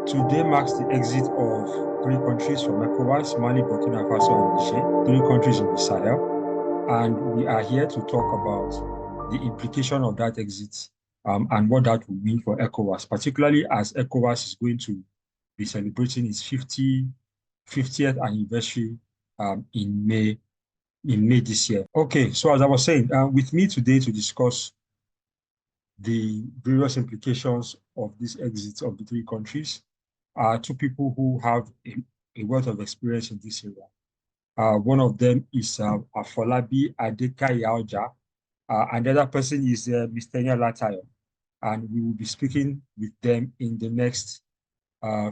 Today marks the exit of three countries from ECOWAS, Mali, Burkina Faso, and Niger, three countries in the Sahel. And we are here to talk about the implication of that exit and what that will mean for ECOWAS, particularly as ECOWAS is going to be celebrating its 50th anniversary in May this year. Okay, so as I was saying, with me today to discuss the various implications of this exit of the three countries are two people who have a wealth of experience in this area. One of them is Afolabi Adekaiyaoja, and the other person is Ms. Teniola Tayo, and we will be speaking with them in the next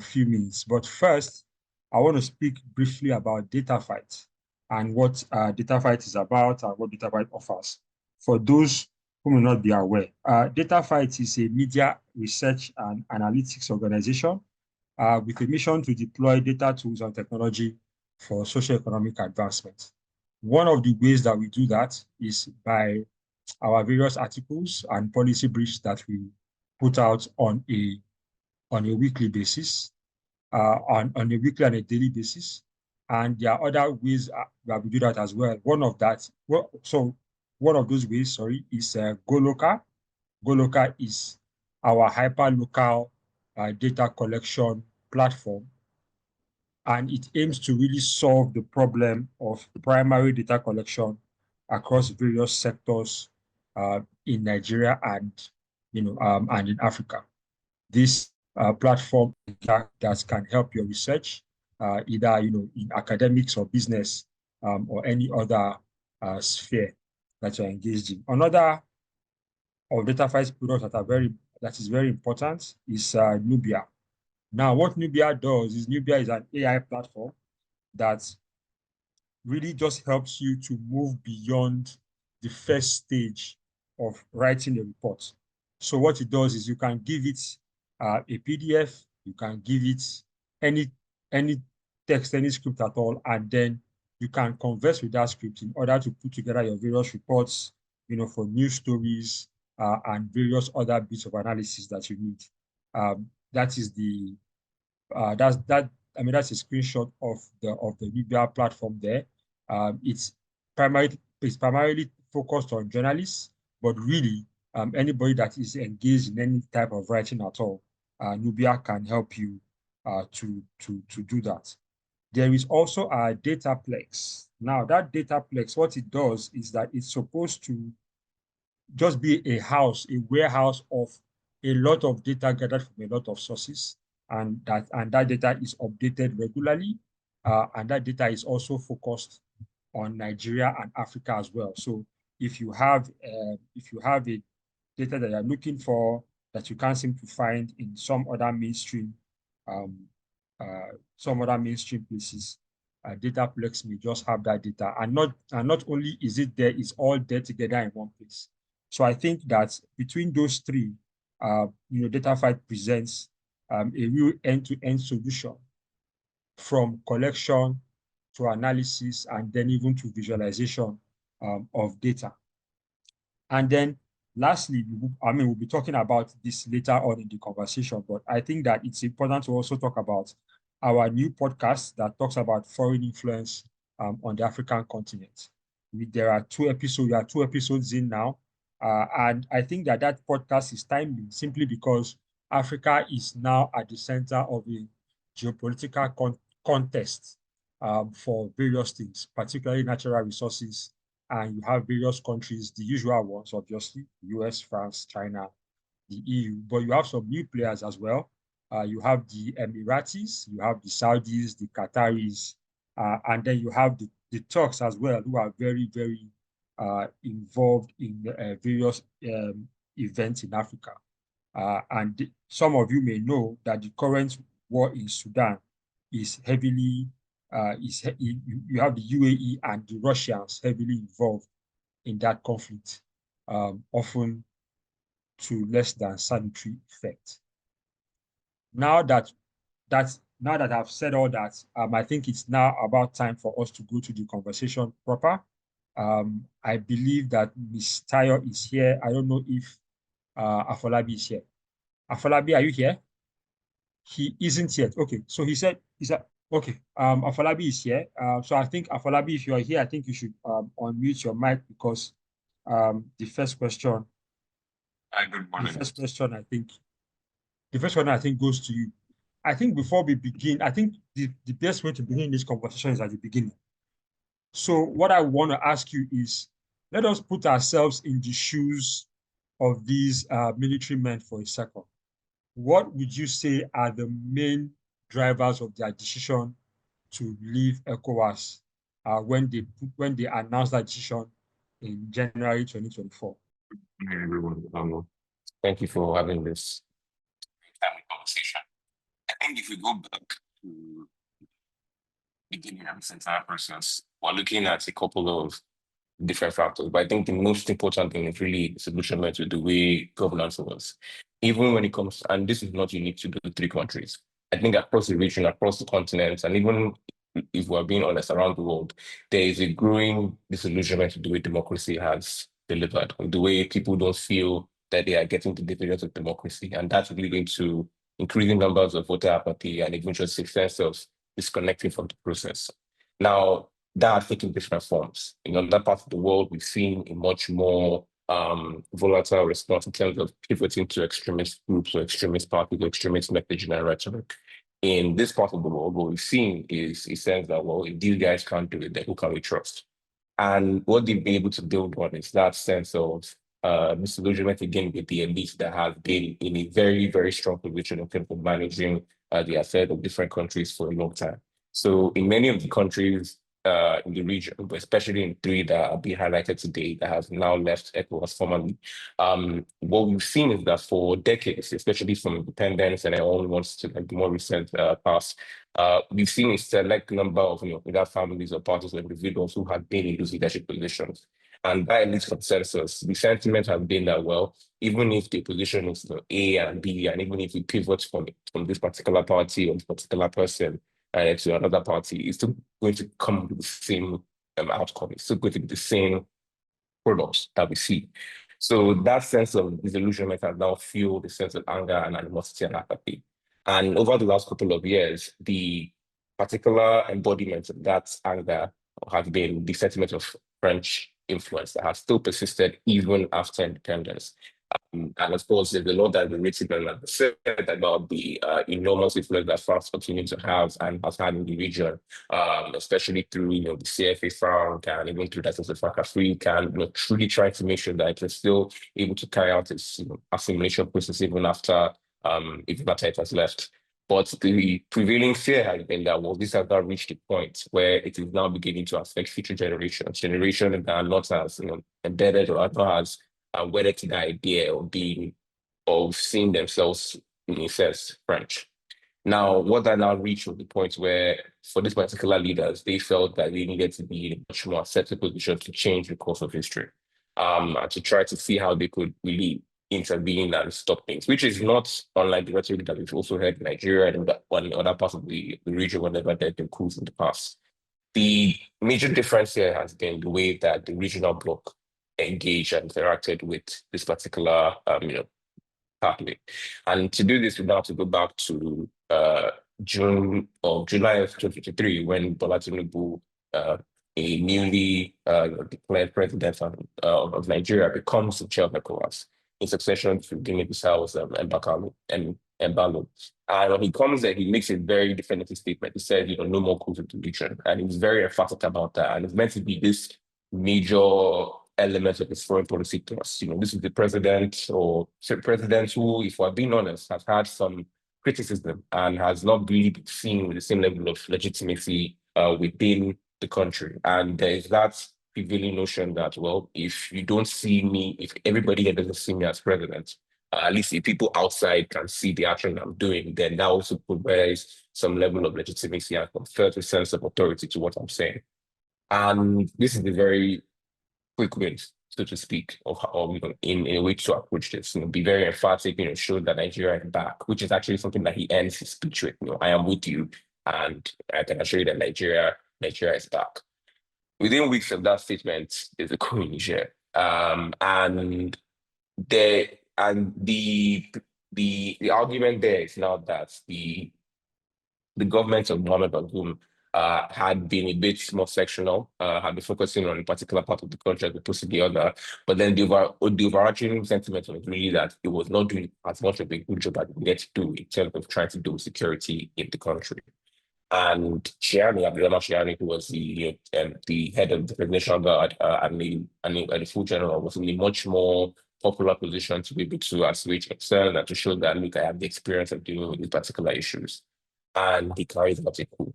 few minutes. But first, I want to speak briefly about Dataphyte and what Dataphyte is about and what Dataphyte offers. For those who may not be aware, Dataphyte is a media research and analytics organization with a mission to deploy data tools and technology for socio-economic advancement. One of the ways that we do that is by our various articles and policy briefs that we put out on a weekly basis, on a weekly and a daily basis. And there are other ways that we do that as well. One of those ways, is GoLocal. GoLocal is our hyper-local data collection platform, and it aims to really solve the problem of primary data collection across various sectors in Nigeria and and in Africa. This platform that can help your research, either in academics or business or any other sphere that you're engaged in. Another of Dataphyte's products that is very important is Nubia. Now, what Nubia does is Nubia is an AI platform that really just helps you to move beyond the first stage of writing a report. So what it does is you can give it a PDF, you can give it any text, any script at all, and then you can converse with that script in order to put together your various reports, for news stories and various other bits of analysis that you need. That is the that's a screenshot of the Nubia platform there. It's primarily focused on journalists, but really anybody that is engaged in any type of writing at all, Nubia can help you to do that. There is also a Dataplex. Now that Dataplex, what it does is that it's supposed to just be a warehouse of a lot of data gathered from a lot of sources, and that data is updated regularly, and that data is also focused on Nigeria and Africa as well. So if you have a data that you're looking for that you can't seem to find in some other mainstream places, Dataplex may just have that data, and not only is it there, it's all there together in one place. So I think that between those three, Dataphyte presents a real end-to-end solution from collection to analysis and then even to visualization of data. And then lastly, we'll be talking about this later on in the conversation, but I think that it's important to also talk about our new podcast that talks about foreign influence on the African continent. There are two episodes in now, and I think that podcast is timely simply because Africa is now at the center of a geopolitical contest for various things, particularly natural resources. And you have various countries, the usual ones, obviously, US, France, China, the EU, but you have some new players as well. You have the Emiratis, you have the Saudis, the Qataris, and then you have the Turks as well, who are very, very involved in various events in Africa. And some of you may know that the current war in Sudan is heavily, you have the UAE and the Russians heavily involved in that conflict, often to less than sanitary effect. Now that I've said all that, I think it's now about time for us to go to the conversation proper. I believe that Ms. Tayo is here. I don't know if Afolabi is here. Afolabi, are you here? He isn't yet. Okay, so he said, okay, Afolabi is here. So I think Afolabi, if you are here, I think you should unmute your mic because the first question, Hi, good morning. the first one I think goes to you. I think before we begin, I think the best way to begin this conversation is at the beginning. So what I want to ask you is, let us put ourselves in the shoes of these military men for a second. What would you say are the main drivers of their decision to leave ECOWAS when they announced that decision in January 2024? Hey, everyone. Thank you for having this timely conversation. I think if we go back to the beginning of this entire process, we're looking at a couple of different factors. But I think the most important thing is really disillusionment with the way governance was. Even when it comes, and this is not unique to the three countries. I think across the region, across the continent, and even if we're being honest, around the world, there is a growing disillusionment with the way democracy has delivered, with the way people don't feel that they are getting the dividends of democracy. And that's leading to increasing numbers of voter apathy and even just a sense of disconnecting from the process. Now, that are taking different forms. In other parts of the world, we've seen a much more volatile response in terms of pivoting to extremist groups or extremist parties or extremist messaging and rhetoric. In this part of the world, what we've seen is a sense that, well, if these guys can't do it, then who can we trust? And what they've been able to build on is that sense of disillusionment again with the elites that have been in a very, very strong position in terms of managing the affairs of different countries for a long time. So in many of the countries in the region, but especially in three that are being highlighted today that have now left ECOWAS formally, what we've seen is that for decades, especially from independence and only once to like the more recent past, we've seen a select number of either families or parties or individuals who have been in those leadership positions. And by at least consensus, the sentiment has been that, well, even if the position is A and B, and even if we pivot from this particular party or this particular person to another party, it's still going to come with the same outcome. It's still going to be the same products that we see. So that sense of disillusionment has now fueled the sense of anger and animosity and apathy. And over the last couple of years, the particular embodiment of that anger has been the sentiment of French influence that has still persisted even after independence. And of course, there's a lot that we've written and said about the enormous influence that France continues to have and has had in the region, especially through the CFA Franc and even through that sense of Africa, and truly trying to make sure that it's still able to carry out its assimilation process even after it has left. But the prevailing fear has been that, well, this has now reached a point where it is now beginning to affect future generations that are not as embedded or not as wedded to the idea of seeing themselves in a sense French. Now, what that now reached was the point where, for these particular leaders, they felt that they needed to be in a much more assertive position to change the course of history, and to try to see how they could really intervene and stop things, which is not unlike the rhetoric that we've also heard in Nigeria and in other parts of the region whenever there have been coups in the past. The major difference here has been the way that the regional bloc engaged and interacted with this particular pathway. And to do this, we now have to go back to July of 2023, when Bola Tinubu, a newly declared president of Nigeria, becomes the chair of ECOWAS in succession to Guinea-Bissau's Embalo. And when he comes there, he makes a very definitive statement. He said, no more coups in the region. And he was very emphatic about that. And it's meant to be this major element of his foreign policy to us. This is the president who, if we're being honest, has had some criticism and has not really been seen with the same level of legitimacy within the country. And there is that prevailing notion that, well, if you don't see me, if everybody here doesn't see me as president, at least if people outside can see the action I'm doing, then that also provides some level of legitimacy and confers a sense of authority to what I'm saying. And this is a very quick wins, so to speak, of how in a way to approach this. Be very emphatic, show that Nigeria is back, which is actually something that he ends his speech with. I am with you, and I can assure you that Nigeria is back. Within weeks of that statement, there's a coup in Niger, and the the argument there is now that the government of Mohamed Bazoum had been a bit more sectional, had been focusing on a particular part of the country as opposed to the other. But then the overarching sentiment was really that it was not doing as much of a good job as it needed to do in terms of trying to do security in the country. And Chiani, Abdullah Chiani, who was the head of the Presidential Guard and the full general, was in a much more popular position to be able to assuage concern and to show that, look, I have the experience of dealing with these particular issues. And he carries out a coup.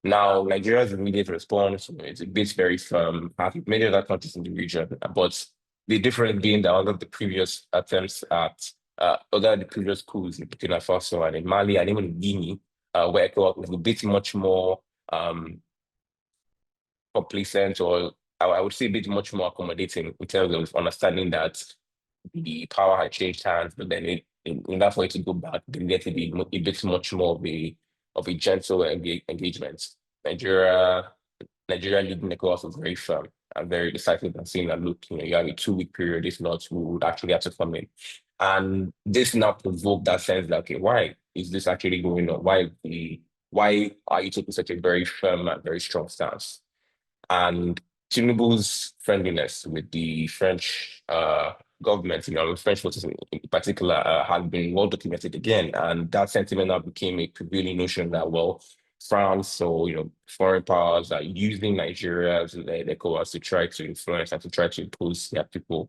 Now, Nigeria's immediate response is a bit very firm, as many other countries in the region, but the difference being that under the previous attempts at other the previous coups in Burkina Faso and in Mali and even in Guinea, where ECOWAS was a bit much more complacent, or I would say a bit much more accommodating in terms of understanding that the power had changed hands, but then in that for it to go back, they needed to be a bit much more of a gentle engagement. Nigeria leading ECOWAS was very firm and very decisive and saying that, look, you have a 2-week period, if not, we would actually have to come in. And this now provoked that sense that, okay, why is this actually going on? Why are you taking such a very firm and very strong stance? And Tinubu's friendliness with the French government, French forces in particular, has been well documented again. And that sentiment now became a prevailing notion that, well, France or foreign powers are using Nigeria as their ECOWAS to try to influence and to try to impose their people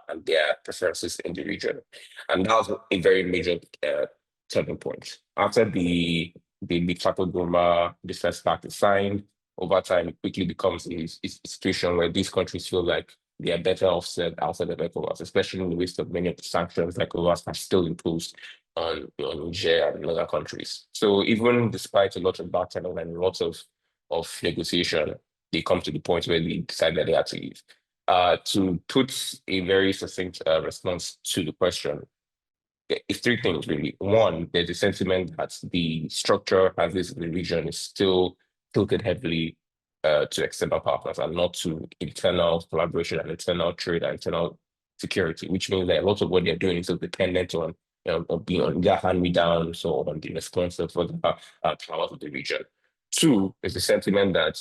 and their preferences in the region. And that was a very major turning point. After the Chateau Goma Defense Pact is signed, over time, it quickly becomes a situation where these countries feel like they are better offset outside of ECOWAS, especially in the midst of many of the sanctions that ECOWAS have still imposed on Niger and other countries. So even despite a lot of battling and lots of negotiation, they come to the point where they decide that they have to leave. To put a very succinct response to the question, it's 3 things really. One, there's a sentiment that the structure as this in the region is still tilted heavily to external partners and not to internal collaboration and internal trade and internal security, which means that a lot of what they're doing is still dependent on being on their hand-me-down, so on the response of other powers of the region. 2 is the sentiment that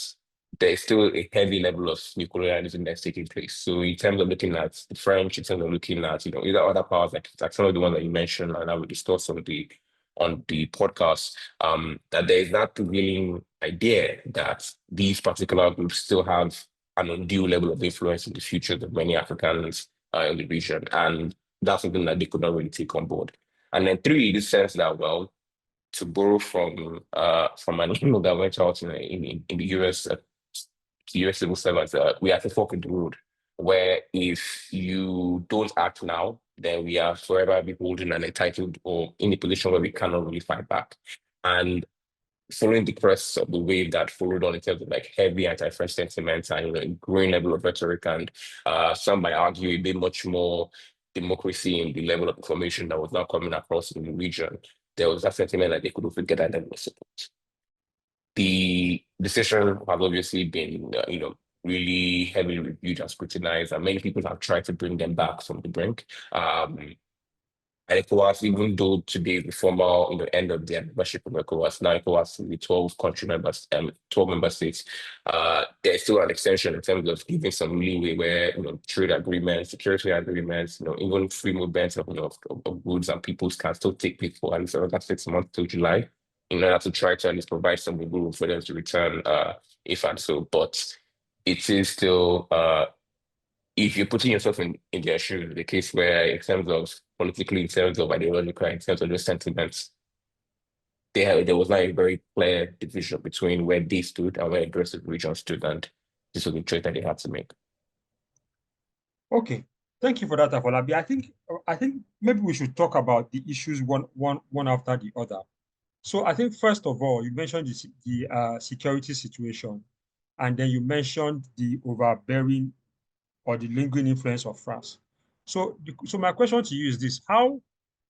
there's still a heavy level of neocolonialism that's taking place. So in terms of looking at the French, in terms of looking at either other powers like some of the ones that you mentioned, and I will discuss on the podcast, that there is that prevailing idea that these particular groups still have an undue level of influence in the future of many Africans in the region, and that's something that they could not really take on board. And then 3, the sense that, well, to borrow from an email that went out in the US, to US civil servants, we have to fork in the road, where if you don't act now, then we are forever beholden and entitled or in a position where we cannot really fight back. And following the crest of the wave that followed on in terms of like heavy anti-French sentiments and a growing level of rhetoric, and some might argue a bit much more democracy in the level of information that was now coming across in the region, there was that sentiment that they could also get that support. The decision has obviously been, really heavily reviewed and scrutinized, and many people have tried to bring them back from the brink. And ECOWAS, even though today the formal end of their membership of ECOWAS, now ECOWAS the 12 country members, 12 member states, there's still an extension in terms of giving some leeway where trade agreements, security agreements, even free movement of goods and peoples can still take place for at least another 6 months till July, in order to try to at least provide some room for them to return if and so. But it is still if you're putting yourself in their shoes, the case where in terms of politically, in terms of ideological, in terms of the sentiments, there was not a very clear division between where they stood and where the rest of the region stood, and this was the choice that they had to make. Okay, thank you for that, Afolabi. I think maybe we should talk about the issues one after the other. So I think first of all, you mentioned the security situation, and then you mentioned the overbearing or the lingering influence of France. So my question to you is this: how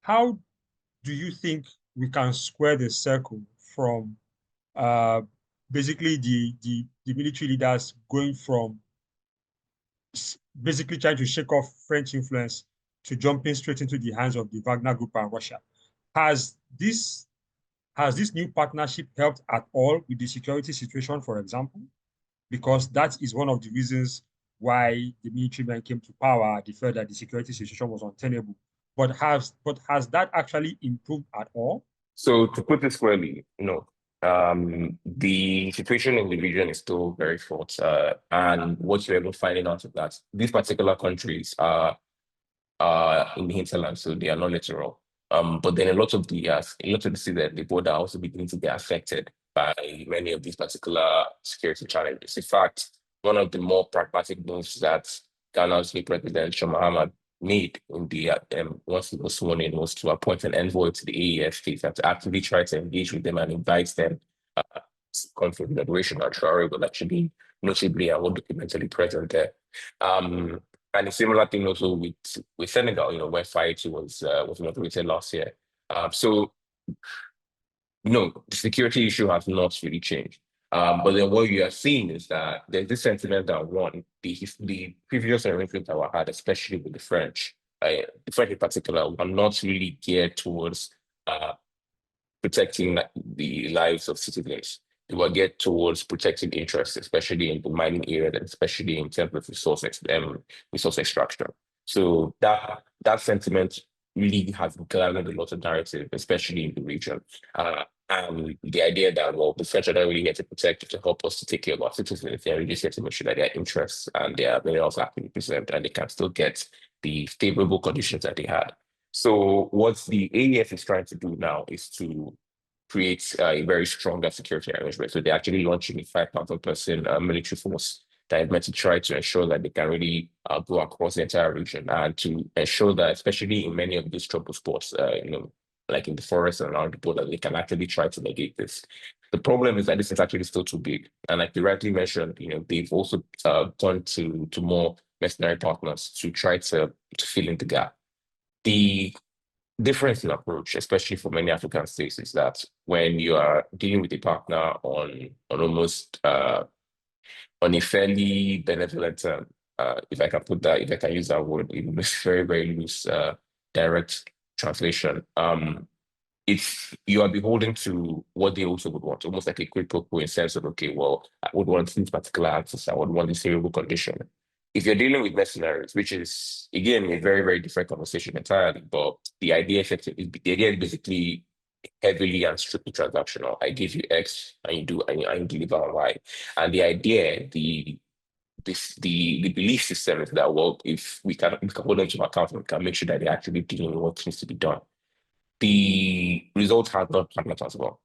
do you think we can square the circle from basically the military leaders going from basically trying to shake off French influence to jumping straight into the hands of the Wagner Group and Russia. Has this new partnership helped at all with the security situation, for example? Because that is one of the reasons why the military men came to power. They felt that the security situation was untenable. But has that actually improved at all? So to put this clearly, no. The situation in the region is still very fraught. And what you're able to finding out of that, these particular countries are in the hinterland, so they are not literal. But then a lot of the cities that the border are also beginning to get affected by many of these particular security challenges. In fact, one of the more pragmatic moves that Ghana's new president, Mahama, made in the once he was sworn in was to appoint an envoy to the AES states and to actively try to engage with them and invite them to come for the inauguration. Traore will actually notably and documentally present there. And a similar thing also with Senegal, where FIT was inaugurated last year. So no, the security issue has not really changed. But then what you are seeing is that there's this sentiment that the previous arrangements that were had, especially with the French in particular, were not really geared towards protecting the lives of citizens. They were geared towards protecting interests, especially in the mining area, and especially in terms of resource extraction. So that sentiment really has garnered a lot of narrative, especially in the region. And the idea that, well, the French are not really here to protect, to help us to take care of our citizens. They're really here to make sure that their interests and their minerals are actually preserved and they can still get the favorable conditions that they had. So what the AEF is trying to do now is to create a very stronger security arrangement. So they're actually launching a 5,000-person military force that is meant to try to ensure that they can really go across the entire region and to ensure that, especially in many of these trouble spots, like in the forest and around the border, they can actually try to negate this. The problem is that this is actually still too big. And like you rightly mentioned, they've also gone to more mercenary partners to try to fill in the gap. The difference in approach, especially for many African states, is that when you are dealing with a partner on almost on a fairly benevolent term, if I can use that word in this very, very loose direct translation, if you are beholden to what they also would want, almost like a quid pro quo in sense of, okay, well, I would want this particular access, I would want this favorable condition. If you're dealing with mercenaries, which is, again, a very, very different conversation entirely, but the idea is basically heavily and strictly transactional. I give you X and you deliver Y. And the idea, the belief system is that, well, if we can hold them to account, we can make sure that they're actually doing what needs to be done. The result has not panned out as well.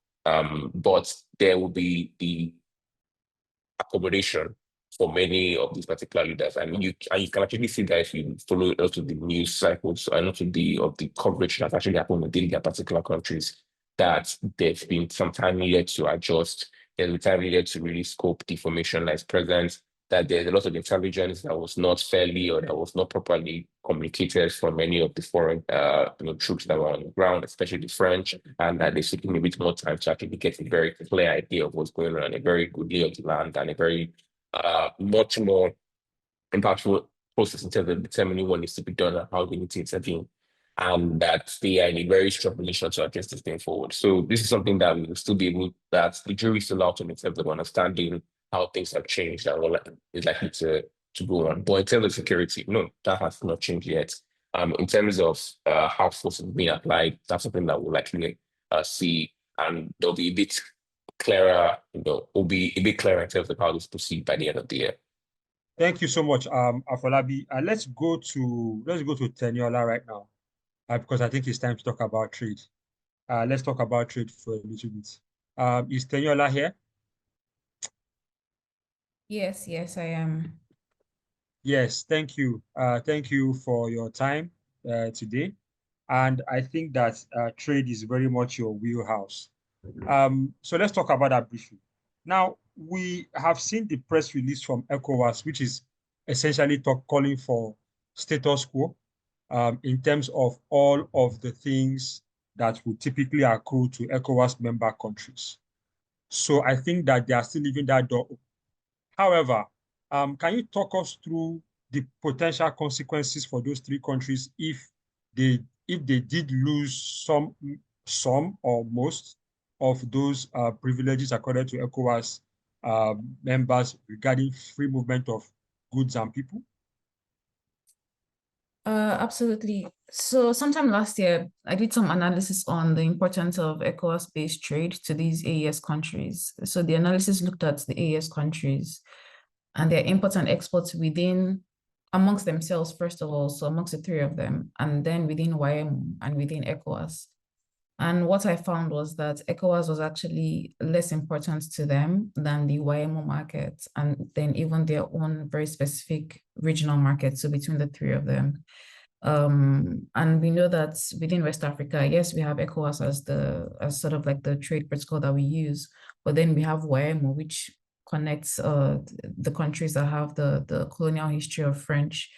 But there will be the accommodation for many of these particular leaders. And you can actually see that if you follow also the news cycles and also the coverage that's actually happened within their particular countries, that there's been some time needed to adjust, there's been time needed to really scope the information that's present, that there's a lot of intelligence that was not fairly or that was not properly communicated from many of the foreign troops that were on the ground, especially the French, and that they're taking a bit more time to actually get a very clear idea of what's going on, a very good lay of the land, and a very much more impactful process in terms of determining what needs to be done and how they need to intervene. And that they are in a very strong position to address this thing forward. So this is something that we will still be able, that the jury is still out in terms of understanding how things have changed and what is likely to go on. But in terms of security, no, that has not changed yet. In terms of how force is being applied, that's something that we'll likely see, and there'll be a bit clearer, will be a bit clearer in terms of how this proceed by the end of the year. Thank you so much, Afolabi. Let's go to Teniola right now, because I think it's time to talk about trade. Let's talk about trade for a little bit. Is Teniola here? Yes, I am. Yes, thank you. Thank you for your time today. And I think that trade is very much your wheelhouse. So let's talk about that briefly. Now, we have seen the press release from ECOWAS, which is essentially calling for status quo in terms of all of the things that would typically accrue to ECOWAS member countries. So I think that they are still leaving that door open. However, can you talk us through the potential consequences for those three countries if they did lose some or most of those privileges accorded to ECOWAS members regarding free movement of goods and people? Absolutely. So sometime last year, I did some analysis on the importance of ECOWAS-based trade to these AES countries. So the analysis looked at the AES countries and their imports and exports amongst themselves, first of all, so amongst the three of them, and then within YM and within ECOWAS. And what I found was that ECOWAS was actually less important to them than the YMO market, and then even their own very specific regional markets, so between the three of them. And we know that within West Africa, yes, we have ECOWAS as sort of like the trade protocol that we use, but then we have YMO, which connects the countries that have the colonial history of French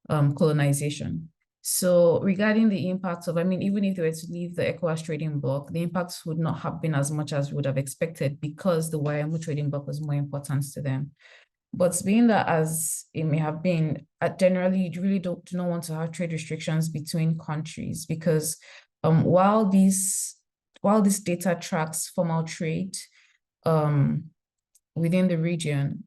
colonization. So regarding the impacts of, even if they were to leave the ECOWAS trading bloc, the impacts would not have been as much as we would have expected because the YMO trading bloc was more important to them. But being that as it may have been, generally, you really do not want to have trade restrictions between countries because while this data tracks formal trade within the region,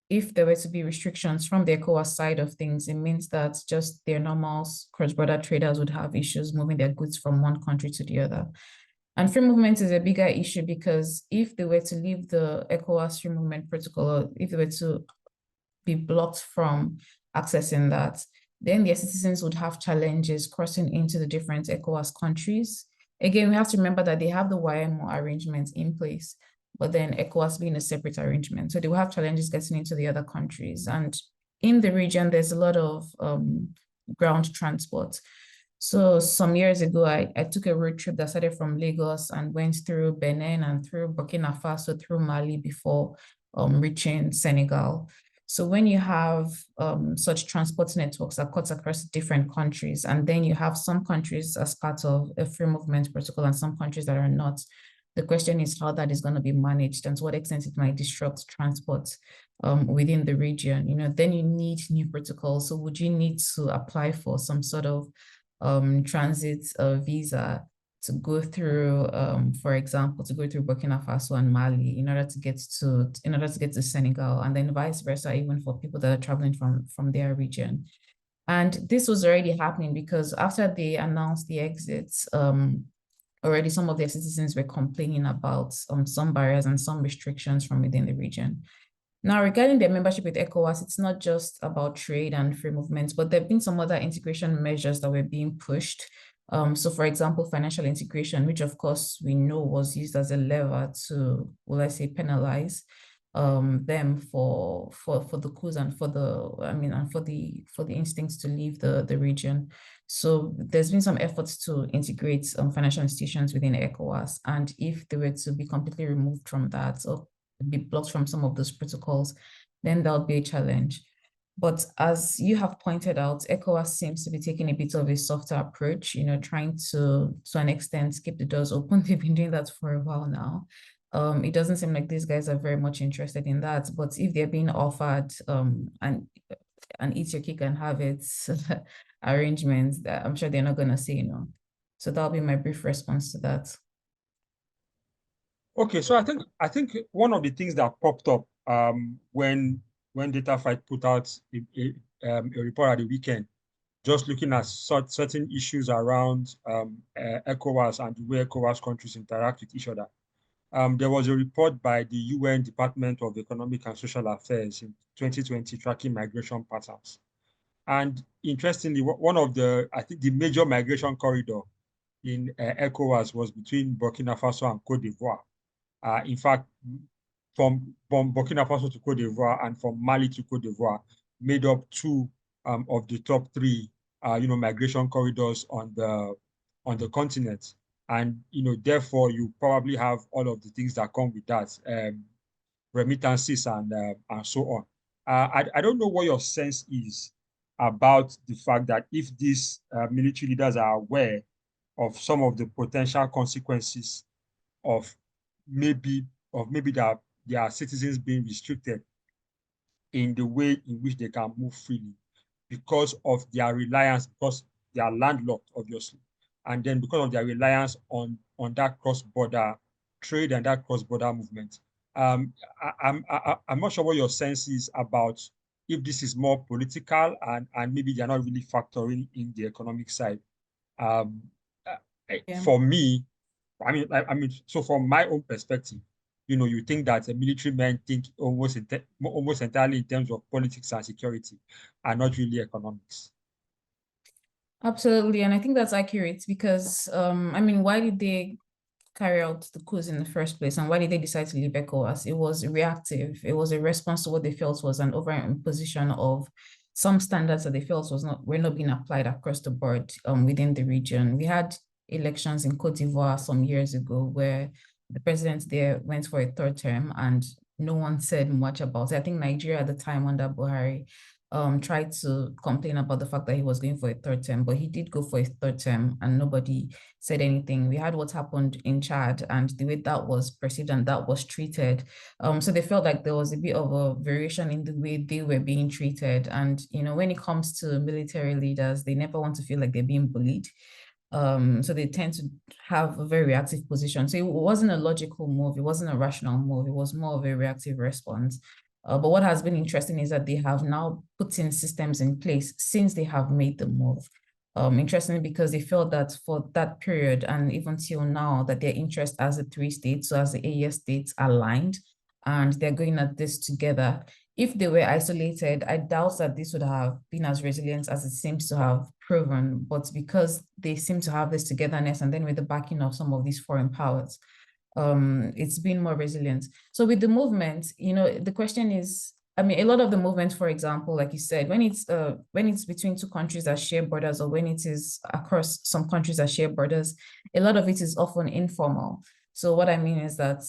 if there were to be restrictions from the ECOWAS side of things, it means that just their normal cross-border traders would have issues moving their goods from one country to the other. And free movement is a bigger issue because if they were to leave the ECOWAS free movement protocol, or if they were to be blocked from accessing that, then their citizens would have challenges crossing into the different ECOWAS countries. Again, we have to remember that they have the YMO arrangements in place, but then ECOWAS being a separate arrangement. So they will have challenges getting into the other countries. And in the region, there's a lot of ground transport. So some years ago, I took a road trip that started from Lagos and went through Benin and through Burkina Faso, through Mali before reaching Senegal. So when you have such transport networks that cut across different countries, and then you have some countries as part of a free movement protocol and some countries that are not, the question is how that is going to be managed and to what extent it might disrupt transport within the region. Then you need new protocols. So would you need to apply for some sort of transit visa to go through, for example, to go through Burkina Faso and Mali in order to get to Senegal, and then vice versa, even for people that are traveling from their region. And this was already happening because after they announced the exits, already some of their citizens were complaining about some barriers and some restrictions from within the region. Now, regarding their membership with ECOWAS, it's not just about trade and free movements, but there have been some other integration measures that were being pushed. So for example, financial integration, which of course we know was used as a lever to, well, let's say, penalize them for the coups and for the instincts to leave the region. So there's been some efforts to integrate financial institutions within ECOWAS, and if they were to be completely removed from that or be blocked from some of those protocols, then there'll be a challenge. But as you have pointed out, ECOWAS seems to be taking a bit of a softer approach, trying to an extent, keep the doors open. They've been doing that for a while now. It doesn't seem like these guys are very much interested in that, but if they're being offered an eat your cake and have it arrangements, I'm sure they're not going to say no. So that'll be my brief response to that. Okay, so I think one of the things that popped up when Dataphyte put out a report at the weekend, just looking at certain issues around ECOWAS and the way ECOWAS countries interact with each other. There was a report by the UN Department of Economic and Social Affairs in 2020 tracking migration patterns. And interestingly, one of I think the major migration corridor in ECOWAS was between Burkina Faso and Cote d'Ivoire. In fact, from Burkina Faso to Cote d'Ivoire and from Mali to Cote d'Ivoire made up two of the top three, migration corridors on the continent. And, therefore, you probably have all of the things that come with that, remittances and so on. I don't know what your sense is about the fact that if these military leaders are aware of some of the potential consequences of maybe that their citizens being restricted in the way in which they can move freely, because of their reliance, because they are landlocked, obviously, and then because of their reliance on that cross-border trade and that cross-border movement. I'm not sure what your sense is about if this is more political and maybe they're not really factoring in the economic side. Yeah. For me, so from my own perspective, you think that the military men think almost entirely in terms of politics and security, and not really economics. Absolutely, and I think that's accurate because, why did they carry out the coups in the first place, and why did they decide to leave ECOWAS? It was reactive. It was a response to what they felt was an overimposition of some standards that they felt were not being applied across the board within the region. We had elections in Cote d'Ivoire some years ago where the president there went for a third term and no one said much about it. I think Nigeria at the time under Buhari tried to complain about the fact that he was going for a third term, but he did go for a third term and nobody said anything. We had what happened in Chad and the way that was perceived and that was treated. So they felt like there was a bit of a variation in the way they were being treated. And, when it comes to military leaders, they never want to feel like they're being bullied. So they tend to have a very reactive position. So it wasn't a logical move. It wasn't a rational move. It was more of a reactive response. But what has been interesting is that they have now put in systems in place since they have made the move. Interestingly, because they felt that for that period and even till now, that their interest as the three states, so as the AES states, aligned, and they're going at this together. If they were isolated, I doubt that this would have been as resilient as it seems to have proven, but because they seem to have this togetherness and then with the backing of some of these foreign powers, it's been more resilient. So with the movement, the question is, a lot of the movement, for example, like you said, when it's between two countries that share borders or when it is across some countries that share borders, a lot of it is often informal. So what I mean is that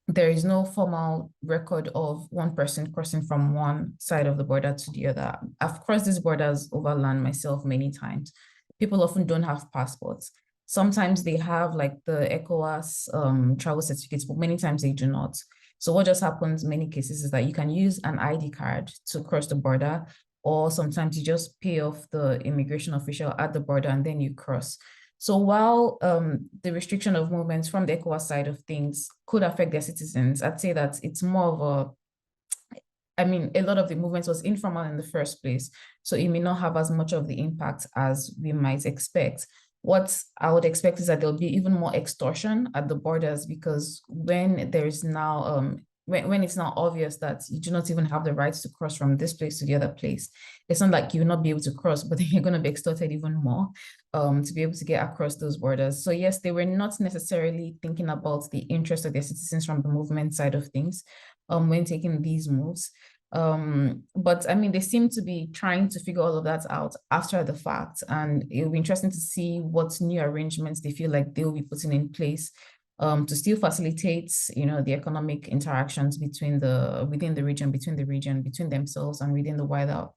there is no formal record of one person crossing from one side of the border to the other. I've crossed these borders over land myself many times. People often don't have passports. Sometimes they have like the ECOWAS travel certificates, but many times they do not. So what just happens in many cases is that you can use an ID card to cross the border, or sometimes you just pay off the immigration official at the border and then you cross. So while the restriction of movements from the ECOWAS side of things could affect their citizens, I'd say that it's more of a lot of the movement was informal in the first place, so it may not have as much of the impact as we might expect. What I would expect is that there'll be even more extortion at the borders, because when there is now when it's now obvious that you do not even have the rights to cross from this place to the other place, it's not like you'll not be able to cross, but then you're going to be extorted even more to be able to get across those borders. So yes, they were not necessarily thinking about the interest of their citizens from the movement side of things when taking these moves. But they seem to be trying to figure all of that out after the fact, and it'll be interesting to see what new arrangements they feel like they'll be putting in place to still facilitate, the economic interactions within the region, between themselves and within the wider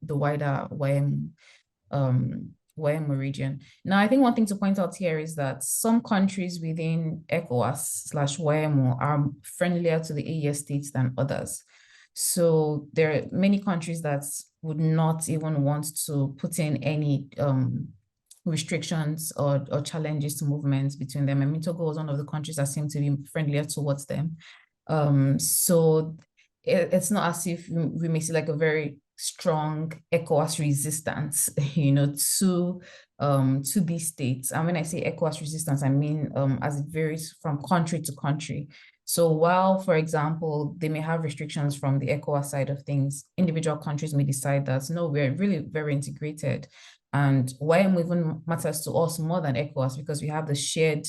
WAMU region. Now, I think one thing to point out here is that some countries within ECOWAS/WAMU are friendlier to the AES states than others. So there are many countries that would not even want to put in any restrictions or challenges to movements between them. Togo was one of the countries that seemed to be friendlier towards them. So it's not as if we may see like a very strong ECOWAS resistance, to these states. And when I say ECOWAS resistance, I mean as it varies from country to country. So while, for example, they may have restrictions from the ECOWAS side of things, individual countries may decide that, no, we're really very integrated. And WAMU even matters to us more than ECOWAS because we have the shared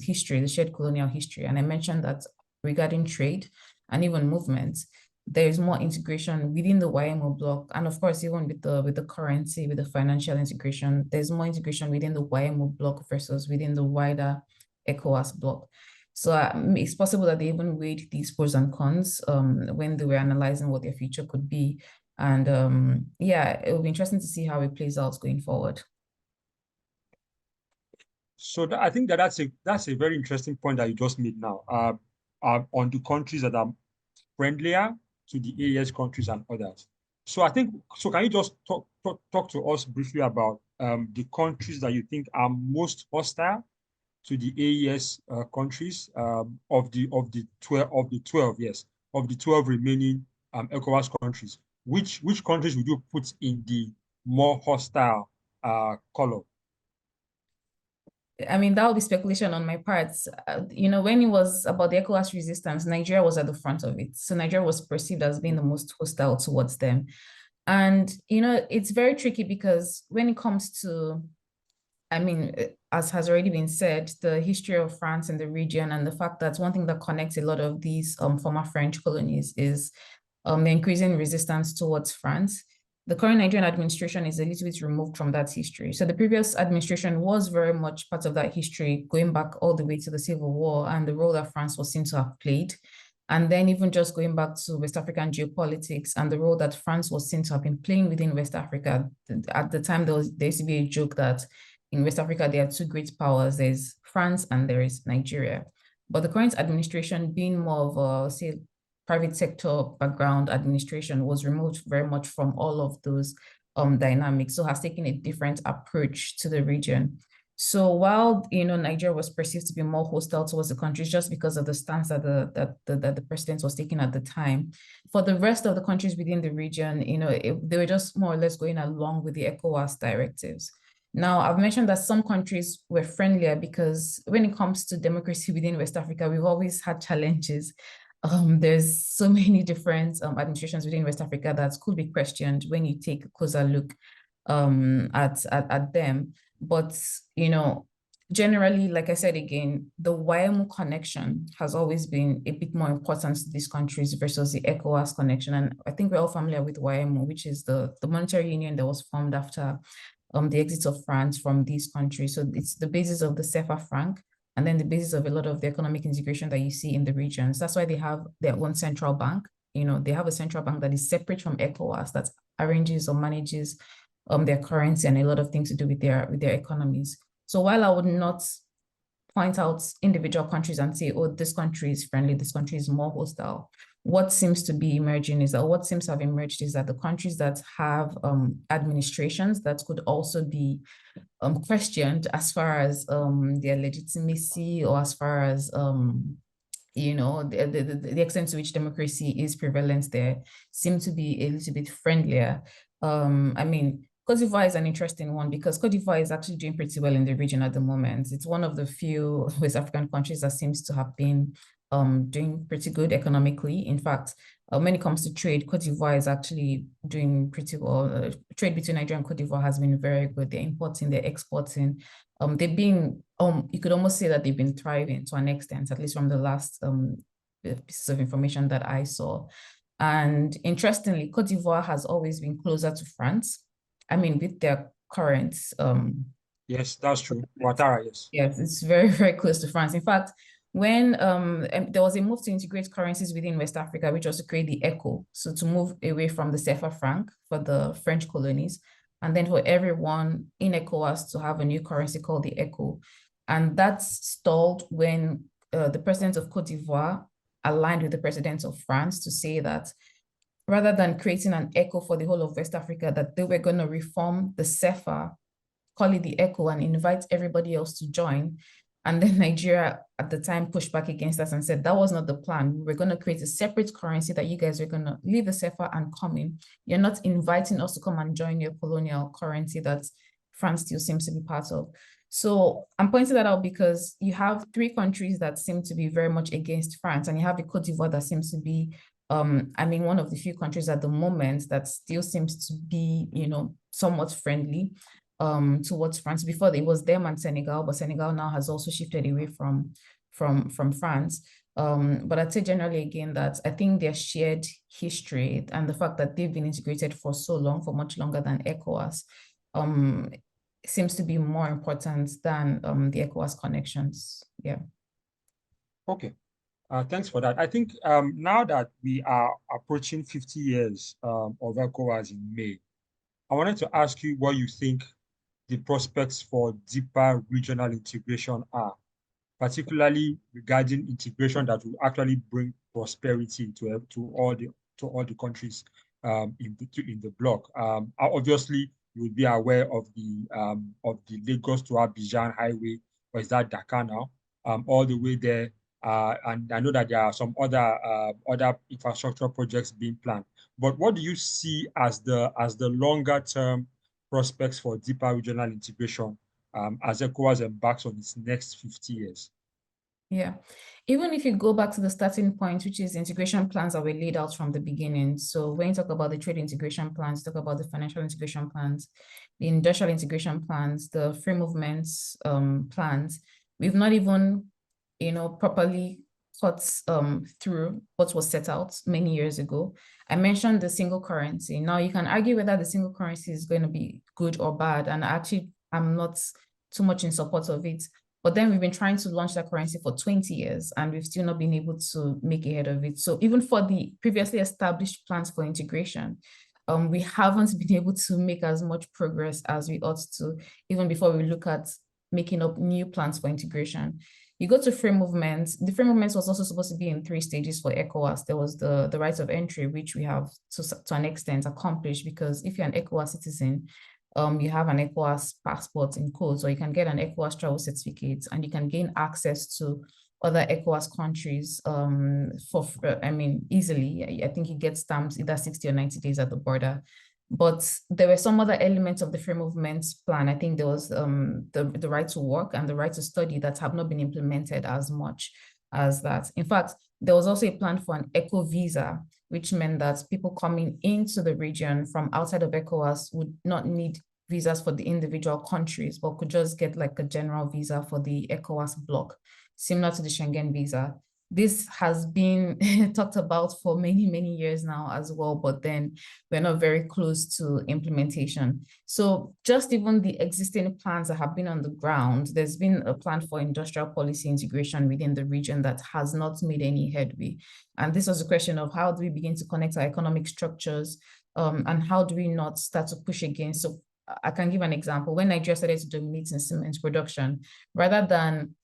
history, the shared colonial history. And I mentioned that regarding trade and even movements, there is more integration within the WAMU bloc. And of course, even with the currency, with the financial integration, there's more integration within the WAMU bloc versus within the wider ECOWAS bloc. So it's possible that they even weighed these pros and cons when they were analyzing what their future could be. And it will be interesting to see how it plays out going forward. So I think that's a very interesting point that you just made now on the countries that are friendlier to the AES countries and others. So I think, so can you just talk to us briefly about the countries that you think are most hostile to the AES countries of the 12 remaining ECOWAS countries? Which countries would you put in the more hostile column? I mean, that would be speculation on my part. When it was about the ECOWAS resistance, Nigeria was at the front of it. So Nigeria was perceived as being the most hostile towards them. And, it's very tricky because when it comes to, I mean, as has already been said, the history of France in the region and the fact that one thing that connects a lot of these former French colonies is the increasing resistance towards France. The current Nigerian administration is a little bit removed from that history. So the previous administration was very much part of that history, going back all the way to the Civil War and the role that France was seen to have played. And then even just going back to West African geopolitics and the role that France was seen to have been playing within West Africa. At the time, there used to be a joke that in West Africa, there are two great powers. There's France and there is Nigeria. But the current administration, being more of a, say, private sector background administration, was removed very much from all of those dynamics, so has taken a different approach to the region. So while Nigeria was perceived to be more hostile towards the countries just because of the stance that the president was taking at the time, for the rest of the countries within the region, they were just more or less going along with the ECOWAS directives. Now, I've mentioned that some countries were friendlier because when it comes to democracy within West Africa, we've always had challenges. There's so many different administrations within West Africa that could be questioned when you take a closer look at them. But, generally, like I said again, the WAEMU connection has always been a bit more important to these countries versus the ECOWAS connection. And I think we're all familiar with WAEMU, which is the monetary union that was formed after the exit of France from these countries. So it's the basis of the CFA franc, and then the basis of a lot of the economic integration that you see in the regions. That's why they have their own central bank. They have a central bank that is separate from ECOWAS, that arranges or manages their currency and a lot of things to do with their economies. So while I would not point out individual countries and say, oh, this country is friendly, this country is more hostile, what seems to be emerging is that what seems to have emerged is that the countries that have administrations that could also be questioned as far as their legitimacy, or as far as the extent to which democracy is prevalent there, seem to be a little bit friendlier. I mean, Cote d'Ivoire is an interesting one because Cote d'Ivoire is actually doing pretty well in the region at the moment. It's one of the few West African countries that seems to have been doing pretty good economically. In fact, when it comes to trade, Cote d'Ivoire is actually doing pretty well. Trade between Nigeria and Cote d'Ivoire has been very good. They're importing, they're exporting. They've been, you could almost say that they've been thriving to an extent, at least from the last pieces of information that I saw. And interestingly, Cote d'Ivoire has always been closer to France. I mean, with their current yes, that's true. Ouattara, yes. Yes, it's very, very close to France. In fact, when there was a move to integrate currencies within West Africa, which was to create the ECO, so to move away from the CFA franc for the French colonies, and then for everyone in ECOWAS to have a new currency called the ECO. And that stalled when the president of Cote d'Ivoire aligned with the president of France to say that rather than creating an ECO for the whole of West Africa, that they were going to reform the CFA, call it the ECO, and invite everybody else to join. And then Nigeria at the time pushed back against us and said, that was not the plan. We were going to create a separate currency that you guys are going to leave the CFA and come in. You're not inviting us to come and join your colonial currency that France still seems to be part of. So I'm pointing that out because you have three countries that seem to be very much against France, and you have the Cote d'Ivoire that seems to be one of the few countries at the moment that still seems to be, somewhat friendly towards France. Before it was them and Senegal, but Senegal now has also shifted away from France. But I'd say generally again that I think their shared history and the fact that they've been integrated for so long, for much longer than ECOWAS, seems to be more important than the ECOWAS connections. Yeah. Okay. Thanks for that. I think now that we are approaching 50 years of ECOWAS in May, I wanted to ask you what you think the prospects for deeper regional integration are, particularly regarding integration that will actually bring prosperity to all the countries. in the bloc. Obviously, you will be aware of the Lagos to Abidjan highway, or is that Dakar now? All the way there. And I know that there are some other infrastructure projects being planned. But what do you see as the longer term prospects for deeper regional integration as ECOWAS embarks on its next 50 years? Yeah, even if you go back to the starting point, which is integration plans that were laid out from the beginning. So when you talk about the trade integration plans, talk about the financial integration plans, the industrial integration plans, the free movements plans, we've not even, properly thought through what was set out many years ago. I mentioned the single currency. Now you can argue whether the single currency is going to be good or bad, and actually I'm not too much in support of it. But then we've been trying to launch that currency for 20 years, and we've still not been able to make ahead of it. So even for the previously established plans for integration, we haven't been able to make as much progress as we ought to, even before we look at making up new plans for integration. You go to free movements. The free movements was also supposed to be in 3 stages for ECOWAS. There was the right of entry, which we have to an extent accomplished, because if you're an ECOWAS citizen, you have an ECOWAS passport in quotes, or you can get an ECOWAS travel certificate, and you can gain access to other ECOWAS countries easily. I think you get stamps either 60 or 90 days at the border. But there were some other elements of the free movements plan. I think there was the right to work and the right to study that have not been implemented as much as that. In fact, there was also a plan for an eco visa, which meant that people coming into the region from outside of ECOWAS would not need visas for the individual countries, but could just get like a general visa for the ECOWAS bloc, similar to the Schengen visa. This has been talked about for many, many years now as well, but then we're not very close to implementation. So just even the existing plans that have been on the ground, there's been a plan for industrial policy integration within the region that has not made any headway. And this was a question of how do we begin to connect our economic structures, and how do we not start to push against? So I can give an example. When Nigeria started to dominate in cement production, rather than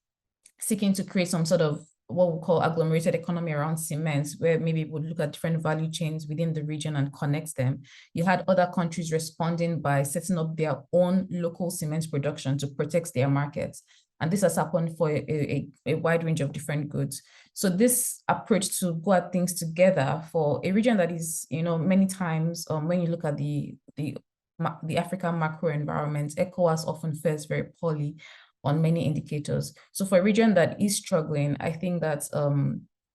seeking to create some sort of what we call agglomerated economy around cement, where maybe we would look at different value chains within the region and connect them, you had other countries responding by setting up their own local cement production to protect their markets. And this has happened for a wide range of different goods. So this approach to go at things together for a region that is, many times when you look at the African macro environment, ECOWAS often fares very poorly on many indicators. So for a region that is struggling, I think that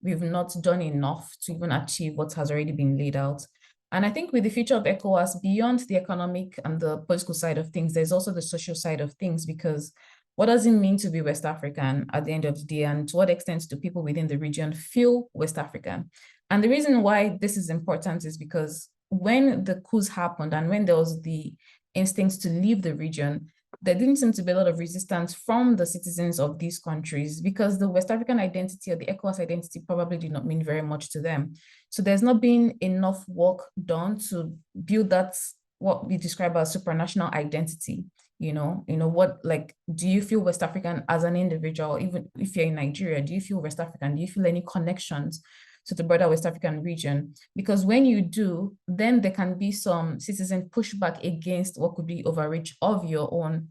we've not done enough to even achieve what has already been laid out. And I think with the future of ECOWAS, beyond the economic and the political side of things, there's also the social side of things, because what does it mean to be West African at the end of the day? And to what extent do people within the region feel West African? And the reason why this is important is because when the coups happened and when there was the instincts to leave the region, there didn't seem to be a lot of resistance from the citizens of these countries, because the West African identity or the ECOWAS identity probably did not mean very much to them. So there's not been enough work done to build that, what we describe as supranational identity. Do you feel West African as an individual? Even if you're in Nigeria, do you feel West African? Do you feel any connections to the broader West African region? Because when you do, then there can be some citizen pushback against what could be overreach of your own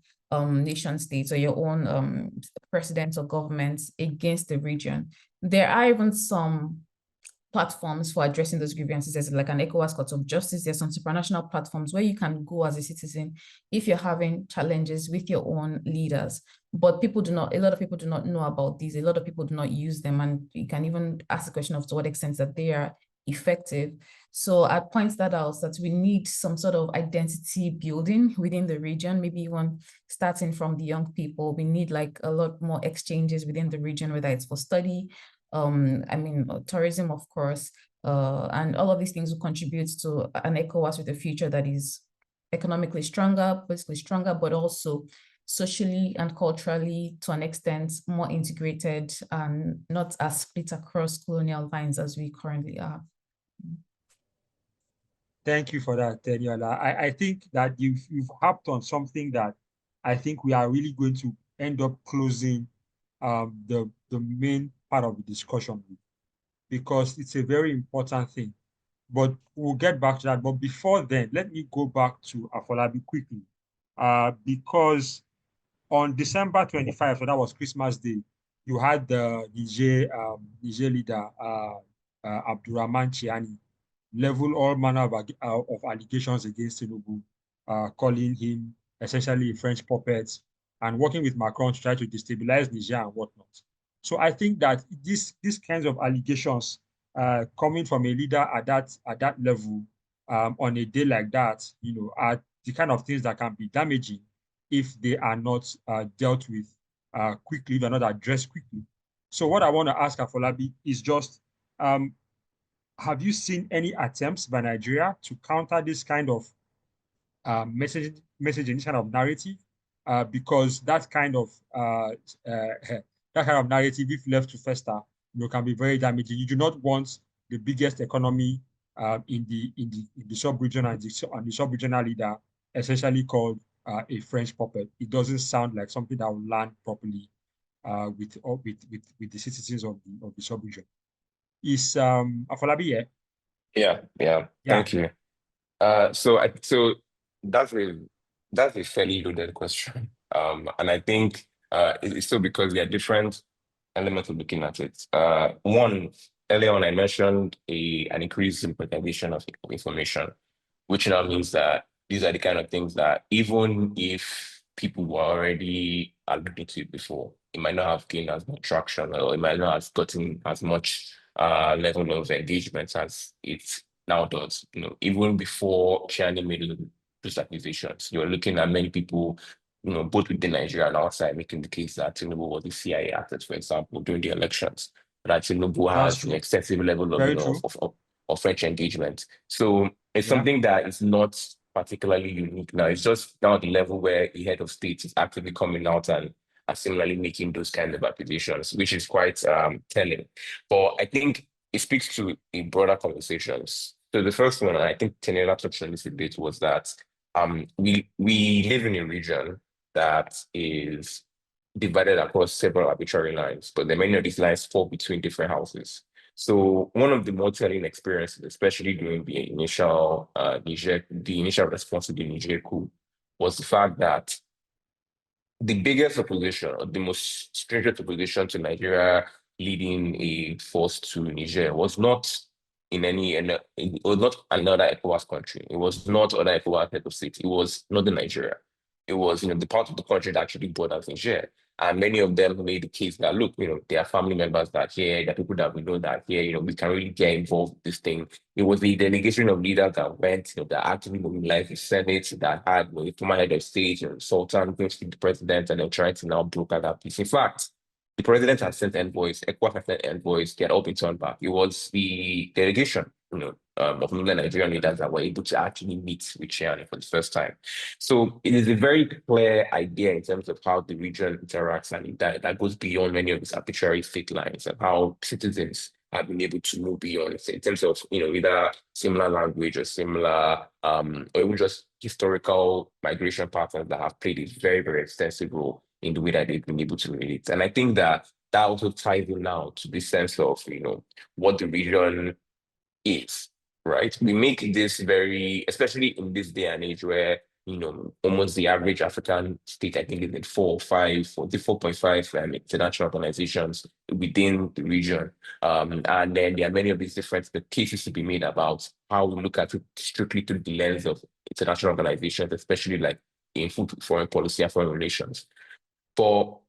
nation states or your own presidents or governments against the region. There are even some platforms for addressing those grievances. There's like an ECOWAS Court of Justice. There's some supranational platforms where you can go as a citizen if you're having challenges with your own leaders. But a lot of people do not know about these. A lot of people do not use them. And you can even ask the question of to what extent that they are effective. So I point that out, that we need some sort of identity building within the region, maybe even starting from the young people. We need like a lot more exchanges within the region, whether it's for study, tourism, of course, and all of these things will contribute to an ECOWAS with a future that is economically stronger, politically stronger, but also socially and culturally, to an extent, more integrated and not as split across colonial lines as we currently are. Thank you for that, Teniola. I think that you've harped on something that I think we are really going to end up closing the main part of the discussion with, because it's a very important thing. but we'll get back to that. But before then, let me go back to Afolabi quickly, because on December 25, so that was Christmas Day, you had the Niger leader, Abdurrahman Chiani, level all manner of allegations against Tinubu, calling him essentially a French puppet and working with Macron to try to destabilize Niger and whatnot. So I think that these kinds of allegations coming from a leader at that level on a day like that, are the kind of things that can be damaging if they are not dealt with quickly, if they're not addressed quickly. So what I want to ask Afolabi is just, have you seen any attempts by Nigeria to counter this kind of messaging, this kind of narrative? Because that kind of narrative, if left to fester, can be very damaging. You do not want the biggest economy in the sub-region and the sub-regional leader essentially called a French puppet. It doesn't sound like something that will land properly with the citizens of the sub-region. Is Afolabi here? Yeah. Thank you. So that's a fairly loaded question. And I think it's still because there are different elements of looking at it. One, earlier on I mentioned an increase in preservation of information, which now means that these are the kind of things that even if people were already alluding to it before, it might not have gained as much traction, or it might not have gotten as much level of engagement as it now does. Even before Chiani made those accusations, you're looking at many people, both within Nigeria and outside, making the case that Tinubu was the CIA asset, for example, during the elections. That Tinubu has an excessive level of French engagement. So it's something that is not particularly unique now. It's just now the level where the head of state is actively coming out and are similarly making those kind of accusations, which is quite telling. But I think it speaks to a broader conversations. So the first one, and I think Teniola touched on this a bit, was that we live in a region that is divided across several arbitrary lines, but many of these lines fall between different houses. So one of the more telling experiences, especially during the initial response to the Niger coup, was the fact that the biggest opposition, or the most stringent opposition to Nigeria leading a force to Niger was not it was not another ECOWAS country. It was not other ECOWAS head of state. It was northern Nigeria. It was, the part of the country that actually borders Niger. And many of them made the case that, look, there are family members that here, there are people that we know that here, we can really get involved with this thing. It was the delegation of leaders that went, that actually mobilized the Senate, that had the former head of state, Sultan, going to speak to the president, and then trying to now broker that peace. In fact, the president has sent envoys, ECOWAS has sent envoys, they had all been turned back. It was the delegation, of Nigerian leaders that were able to actually meet with Chiani for the first time. So it is a very clear idea in terms of how the region interacts, and that goes beyond many of these arbitrary state lines, and how citizens have been able to move beyond in terms of either similar language or similar or even just historical migration patterns that have played a very, very extensive role in the way that they've been able to relate. And I think that also ties in now to the sense of what the region is, right? We make this very, especially in this day and age where almost the average African state, I think, is in 4.5 international organizations within the region. And then there are many of these different cases to be made about how we look at it strictly through the lens of international organizations, especially like in foreign policy and foreign relations. For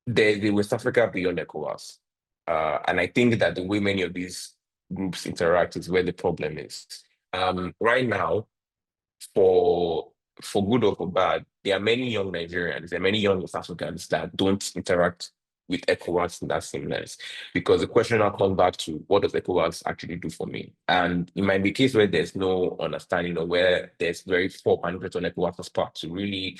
the West Africa beyond ECOWAS. And I think that the way many of these groups interact is where the problem is. Right now, for good or for bad, there are many young Nigerians, there are many young West Africans that don't interact with ECOWAS in that same lens. Because the question now comes back to, what does ECOWAS actually do for me? And it might be a case where there's no understanding, or where there's very poor management on ECOWAS's part to really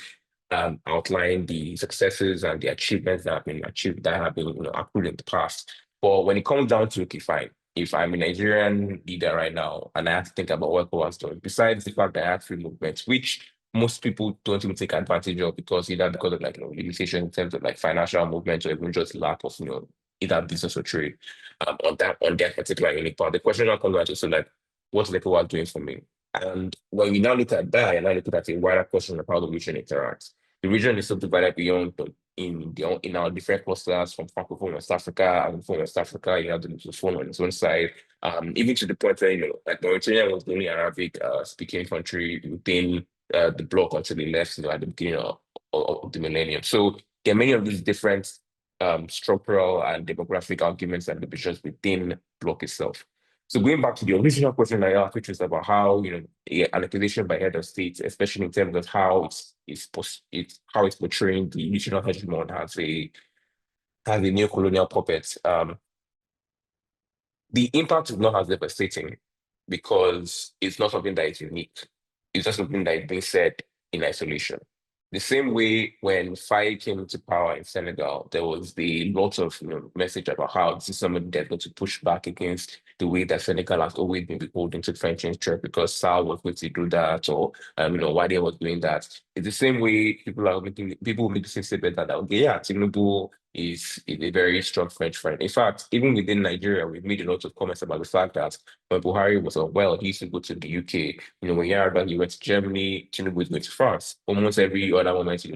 outline the successes and the achievements that have been achieved, that have been accrued in the past. But when it comes down to, okay, fine, if I'm a Nigerian leader right now and I have to think about what ECOWAS does, besides the fact that I have free movement, which most people don't even take advantage of because of limitation in terms of financial movement, or even just lack of either business or trade on that particular unique part. The question now comes down to, so what's ECOWAS doing for me? And when we now look at that, and I look at a wider question of how the region interacts, the region is subdivided beyond in our different clusters from Francophone West Africa, Anglophone West Africa, you have the Lusophone on its own side, even to the point where, like Mauritania was the only Arabic speaking country within the bloc until they left, at the beginning of the millennium. So there are many of these different structural and demographic arguments and divisions within bloc itself. So going back to the original question I asked, which was about how an accusation by head of state, especially in terms of how it's portraying the regional hegemon as a neo-colonial puppet. The impact is not as devastating because it's not something that is unique. It's just something that is being said in isolation. The same way when Faye came into power in Senegal, there was the lot of message about how this is somebody that's going to push back against the way that Senegal has always been beholden to French interest because Sall was going to do that, or Wade was doing that. It's the same way people will make the same statement that okay, yeah, Tinubu is a very strong French friend. In fact, even within Nigeria, we've made a lot of comments about the fact that when Buhari was unwell, he used to go to the UK. When Yar'Adua, he went to Germany, Tinubu is going to France. Almost every other moment,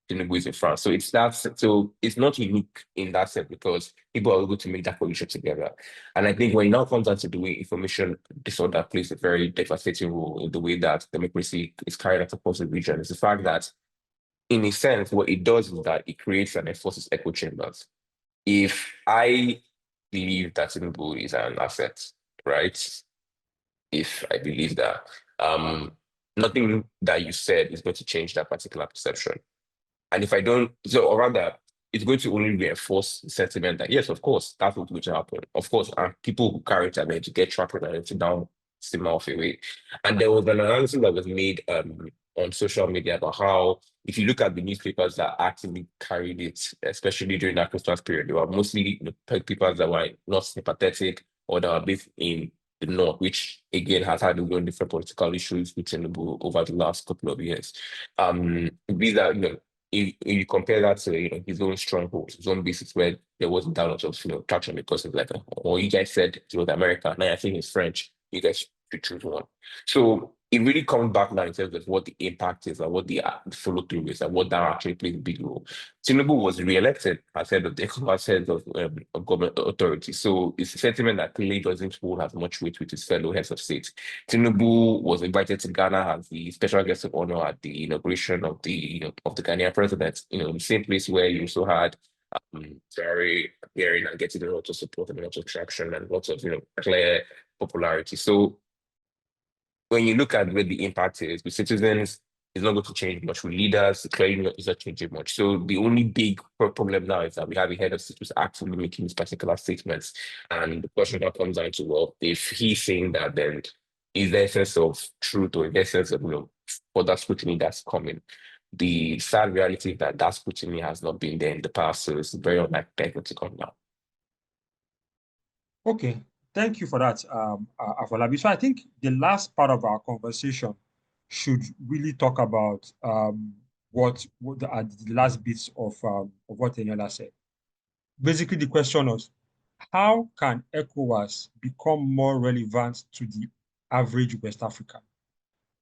Tinubu is in France. So it's not unique in that sense because people are able to make that coalition together. And I think when it now comes down to the way information disorder plays a very devastating role in the way that democracy is carried out across the region, is the fact that in a sense, what it does is that it creates and enforces echo chambers. If I believe that Tinubu is an asset, right? If I believe that, nothing that you said is going to change that particular perception. And if I don't, or rather, it's going to only reinforce the sentiment that, yes, of course, that's what's going to happen. Of course, people who carry it are going to get trapped and to down steam off away. And there was an analysis that was made on social media about how, if you look at the newspapers that actively carried it, especially during that Christmas period, they were mostly papers that were not sympathetic or that were based in the North, which again has had a different political issues with Tinubu over the last couple of years. These are, if you compare that to his own strongholds, his own bases where there wasn't that much of traction because of like, you guys said it was America, now I think it's French. You guys should choose one. So it really comes back now in terms of what the impact is and what the follow through is and what that actually plays a big role. Tinubu was re-elected as head of the ECOWAS head of government authority. So it's a sentiment that clearly doesn't hold as much weight with his fellow heads of state. Tinubu was invited to Ghana as the special guest of honor at the inauguration of the Ghanaian president. The same place where you also had very appearing and getting a lot of support and a lot of traction and lots of clear popularity. So when you look at where the impact is with citizens, it's not going to change much. With leaders, clearly it's not changing much. So the only big problem now is that we have a head of state who's actively making these particular statements. And the question that comes down to, well, if he's saying that, then is there a sense of truth or is there a sense of, for that scrutiny that's coming? The sad reality is that scrutiny has not been there in the past, so it's very unlikely to come now. Okay, thank you for that, Afolabi. So I think the last part of our conversation should really talk about what the last bits of what Teniola said. Basically, the question was, how can ECOWAS become more relevant to the average West African?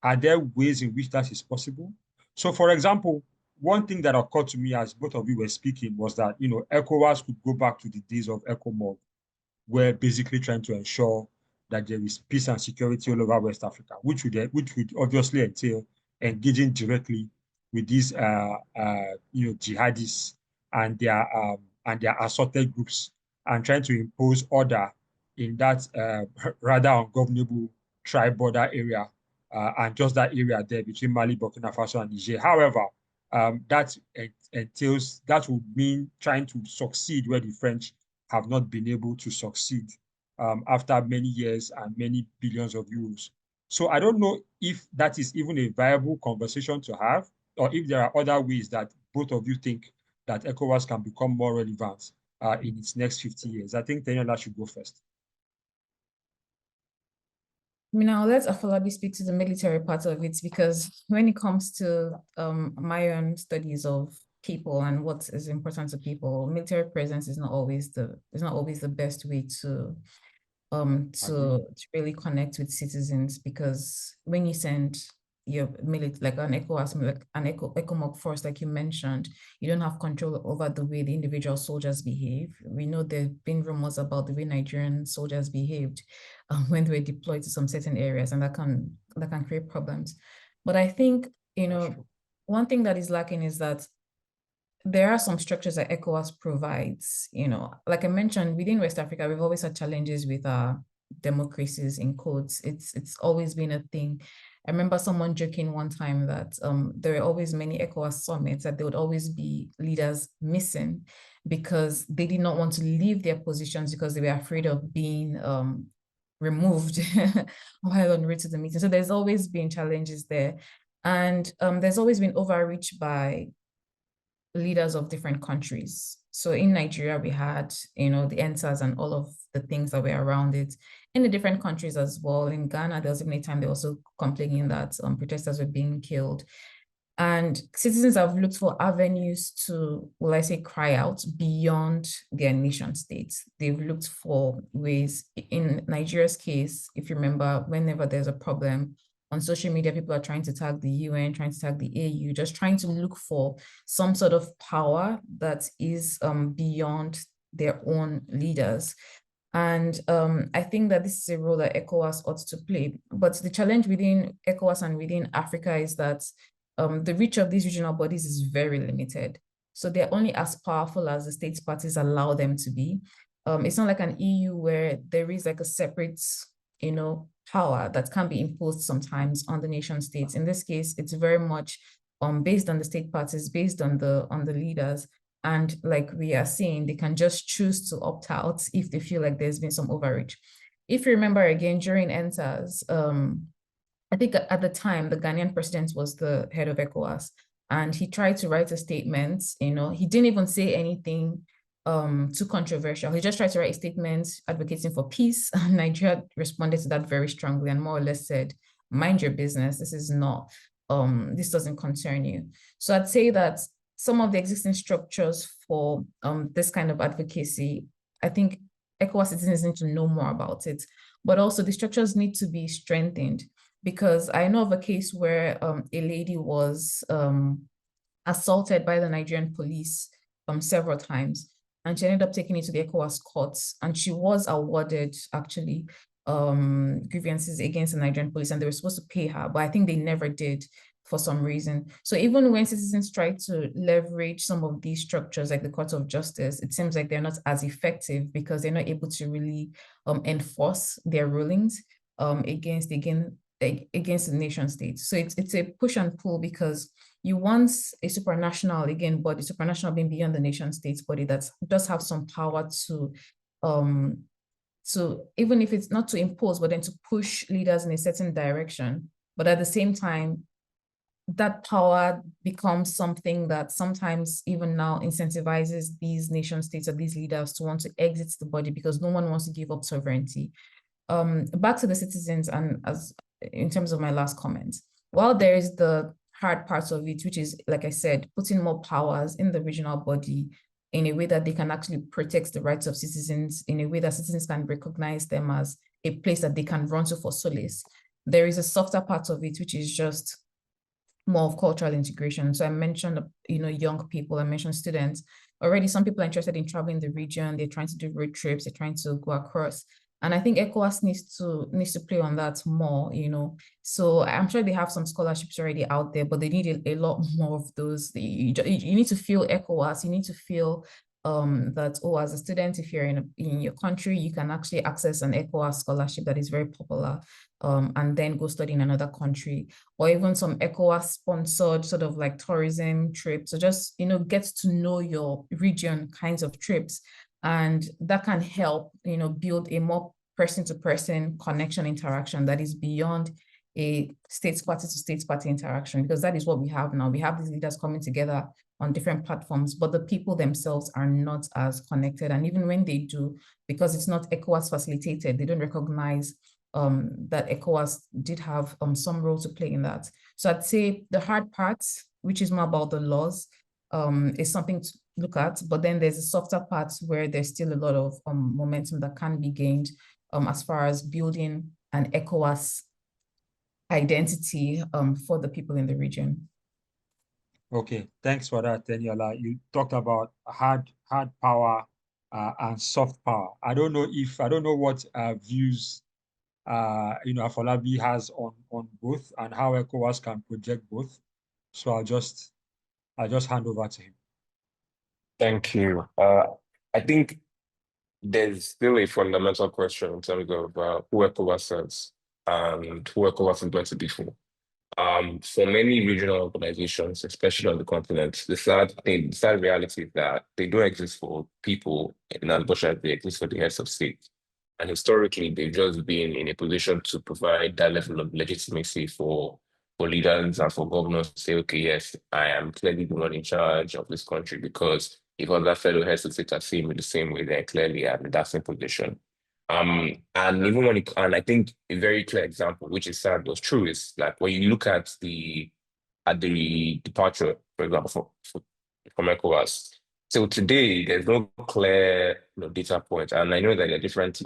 Are there ways in which that is possible? So, for example, one thing that occurred to me as both of you were speaking was that, ECOWAS could go back to the days of ECOMOG, where basically trying to ensure that there is peace and security all over West Africa, which would obviously entail engaging directly with these jihadists and their assorted groups and trying to impose order in that rather ungovernable tri-border area and just that area there between Mali, Burkina Faso, and Niger. However, that would mean trying to succeed where the French have not been able to succeed after many years and many billions of euros. So I don't know if that is even a viable conversation to have, or if there are other ways that both of you think that ECOWAS can become more relevant in its next 50 years. I think Teniola should go first. I'll let Afolabi speak to the military part of it, because when it comes to my own studies of people and what is important to people, military presence is not always the best way to to really connect with citizens, because when you send your military, like an ECOWAS, like an ECOMOG force, like you mentioned, you don't have control over the way the individual soldiers behave. We know there have been rumors about the way Nigerian soldiers behaved when they were deployed to some certain areas, and that can create problems. But I think, you know, one thing that is lacking is that there are some structures that ECOWAS provides, you know, like I mentioned, within West Africa, we've always had challenges with our democracies, in quotes. It's always been a thing. I remember someone joking one time that there were always many ECOWAS summits, that there would always be leaders missing because they did not want to leave their positions because they were afraid of being removed while en route to the meeting. So there's always been challenges there. And there's always been overreach by leaders of different countries. So in Nigeria, we had, you know, the ENSAs and all of the things that were around it. In the different countries as well. In Ghana, there was even a time they were also complaining that protesters were being killed. And citizens have looked for avenues to, will I say, cry out beyond their nation states. They've looked for ways. In Nigeria's case, if you remember, whenever there's a problem, on social media, people are trying to tag the UN, trying to tag the AU, just trying to look for some sort of power that is beyond their own leaders. And I think that this is a role that ECOWAS ought to play. But the challenge within ECOWAS and within Africa is that the reach of these regional bodies is very limited. So they're only as powerful as the states parties allow them to be. It's not like an EU where there is like a separate, you know, power that can be imposed sometimes on the nation states. In this case, it's very much based on the state parties, based on the leaders. And like we are seeing, they can just choose to opt out if they feel like there's been some overreach. If you remember again, during ENSAS, I think at the time, the Ghanaian president was the head of ECOWAS, and he tried to write a statement, you know, he didn't even say anything too controversial. He just tried to write a statement advocating for peace. And Nigeria responded to that very strongly and more or less said, mind your business, this is not, this doesn't concern you. So I'd say that some of the existing structures for this kind of advocacy, I think ECOWAS citizens need to know more about it, but also the structures need to be strengthened, because I know of a case where a lady was assaulted by the Nigerian police several times, and she ended up taking it to the ECOWAS courts, and she was awarded actually grievances against the Nigerian police, and they were supposed to pay her, but I think they never did for some reason. So even when citizens try to leverage some of these structures like the Court of Justice, it seems like they're not as effective because they're not able to really enforce their rulings against the nation states. So it's a push and pull, because you want a supranational, again, body, supranational being beyond the nation states body that does have some power to even if it's not to impose, but then to push leaders in a certain direction. But at the same time, that power becomes something that sometimes even now incentivizes these nation states or these leaders to want to exit the body because no one wants to give up sovereignty. Back to the citizens, and as in terms of my last comment, while there is the hard parts of it, which is, like I said, putting more powers in the regional body in a way that they can actually protect the rights of citizens, in a way that citizens can recognize them as a place that they can run to for solace. There is a softer part of it, which is just more of cultural integration. So I mentioned, you know, young people, I mentioned students. Already some people are interested in traveling the region, they're trying to do road trips, they're trying to go across. And I think ECOWAS needs to play on that more, you know. So I'm sure they have some scholarships already out there, but they need a lot more of those. You need to feel ECOWAS, you need to feel that, oh, as a student, if you're in your country, you can actually access an ECOWAS scholarship that is very popular, and then go study in another country, or even some ECOWAS sponsored sort of like tourism trips. So just, you know, get to know your region kinds of trips. And that can help, you know, build a more person-to-person connection interaction that is beyond a states party to states party interaction, because that is what we have now. We have these leaders coming together on different platforms, but the people themselves are not as connected. And even when they do, because it's not ECOWAS facilitated, they don't recognize that ECOWAS did have some role to play in that. So I'd say the hard part, which is more about the laws, is something to look at, but then there's a softer part where there's still a lot of momentum that can be gained as far as building an ECOWAS identity for the people in the region. Okay, thanks for that, Teniola. You talked about hard power and soft power. I don't know what views Afolabi has on both and how ECOWAS can project both. So I'll just hand over to him. Thank you. I think there's still a fundamental question in terms of who ECOWAS is and who ECOWAS is going to be for. For many regional organizations, especially on the continent, the sad reality is that they don't exist for people in as much as they exist for the heads of state. And historically, they've just been in a position to provide that level of legitimacy for leaders and for governors to say, okay, yes, I am clearly the one in charge of this country, because if other fellow heads of state are seeing me the same way, then clearly I'm in that same position. And even and I think a very clear example, which is sad but true, is like when you look at the departure, for example, from ECOWAS. So today there's no clear data point, and I know that there are different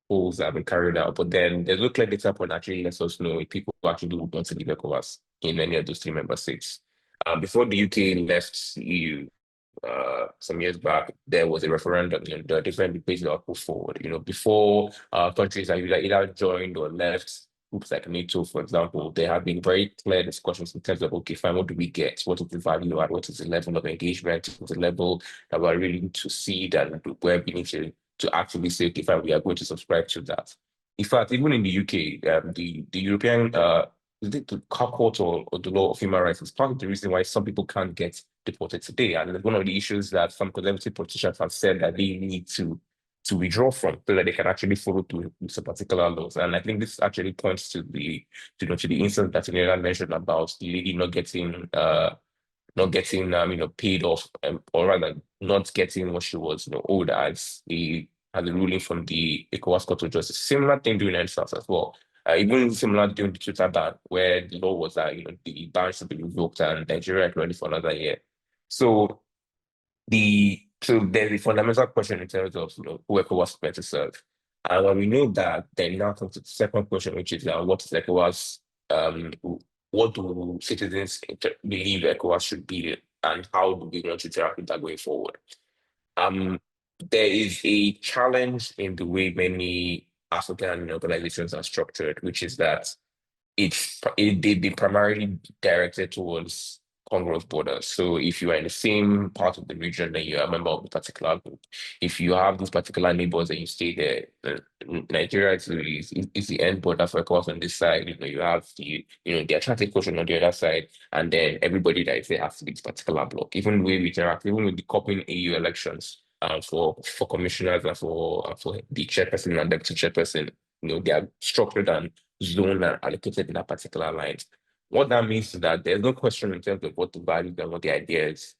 polls that have been carried out, but then there's no clear data point actually lets us know if people actually would want to leave ECOWAS in any of those 3 member states. Before the UK left the EU, some years back, there was a referendum. There are different debates that were put forward. Before countries that either joined or left groups like NATO, for example, there have been very clear discussions in terms of, okay, fine, what do we get? What is the value add? What is the level of engagement? What is the level that we're willing to see that we're beginning to actually say, okay, fine, we are going to subscribe to that. In fact, even in the UK, the European the court or the law of human rights is part of the reason why some people can't get deported today. And one of the issues that some conservative politicians have said that they need to withdraw from so that they can actually follow to some particular laws. And I think this actually points to the instance that Teniola mentioned about the lady not getting paid off, or rather not getting what she was owed as the ruling from the ECOWAS Court of Justice. Similar thing during NSAS as well. Even similar during the Twitter ban, where the law was that the ban should be revoked and Nigeria is ready for another year. So there's a fundamental question in terms of who ECOWAS is meant to serve. And when we know that, then now comes to the second question, which is what is ECOWAS? What do citizens believe ECOWAS should be, and how do we want to interact with that going forward? There is a challenge in the way many African organizations are structured, which is that they've been primarily directed towards congruent borders. So if you are in the same part of the region, then you are a member of a particular group. If you have these particular neighbors and you stay there, Nigeria is the end border for ECOWAS on this side. You have the Atlantic Ocean on the other side, and then everybody that is there has to be this particular block. Even the way we interact, even with the coming AU elections, for commissioners and for the chairperson and deputy chairperson, they are structured and zoned and allocated in that particular line. What that means is that there's no question in terms of what the values and what the ideas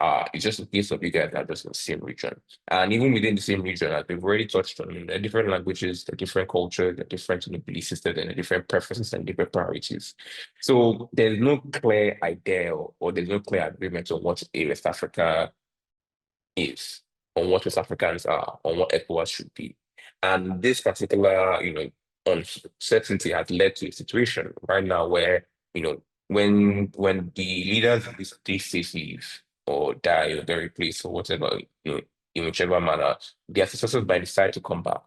are. It's just a case of you guys are just in the same region. And even within the same region, as we've already touched on, there are different languages, there are different cultures, there are different belief systems, and there are different preferences and different priorities. So there's no clear idea or there's no clear agreement on what a West Africa is, on what West Africans are, on what ECOWAS should be. And this particular, uncertainty has led to a situation right now where, when the leaders of these states leave or die or they're replaced or whatever, in whichever manner, their successors might decide to come back,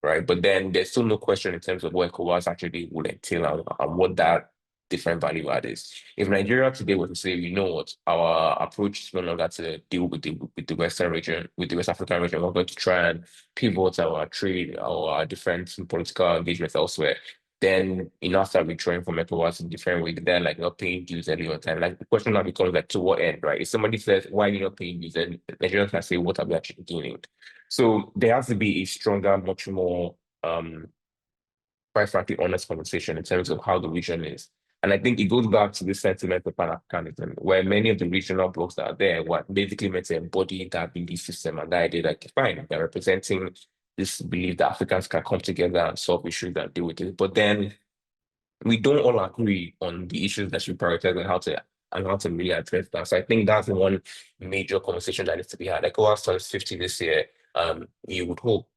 right? But then there's still no question in terms of what ECOWAS actually will entail and what that different value add is. If Nigeria today were to say, you know what, our approach is no longer to deal with the Western region, with the West African region, we're going to try and pivot our trade, our different political engagements elsewhere, then enough that withdrawing from ECOWAS in different ways, then like not paying dues early on time. Like the question now becomes like, to what end, right? If somebody says, why are you not paying dues, then Nigerians can say, what are we actually doing? So there has to be a stronger, much more quite frankly, honest conversation in terms of how the region is. And I think it goes back to this sentiment of Pan-Africanism, where many of the regional blocs that are there were basically meant to embody that belief system and that idea that, fine, they're representing this belief that Africans can come together and solve issues and deal with it. But then we don't all agree on the issues that should prioritize and how to really address that. So I think that's one major conversation that needs to be had. ECOWAS turns 50 this year. You would hope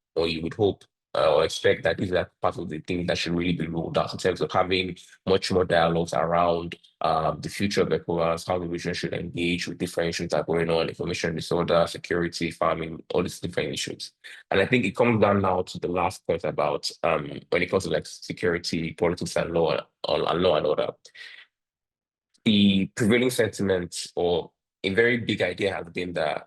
or expect that these are part of the things that should really be rolled out in terms of having much more dialogues around the future of ECOWAS, how the region should engage with different issues that are going on, information disorder, security, farming, all these different issues. And I think it comes down now to the last point about when it comes to like security, politics, and law and order. The prevailing sentiment or a very big idea has been that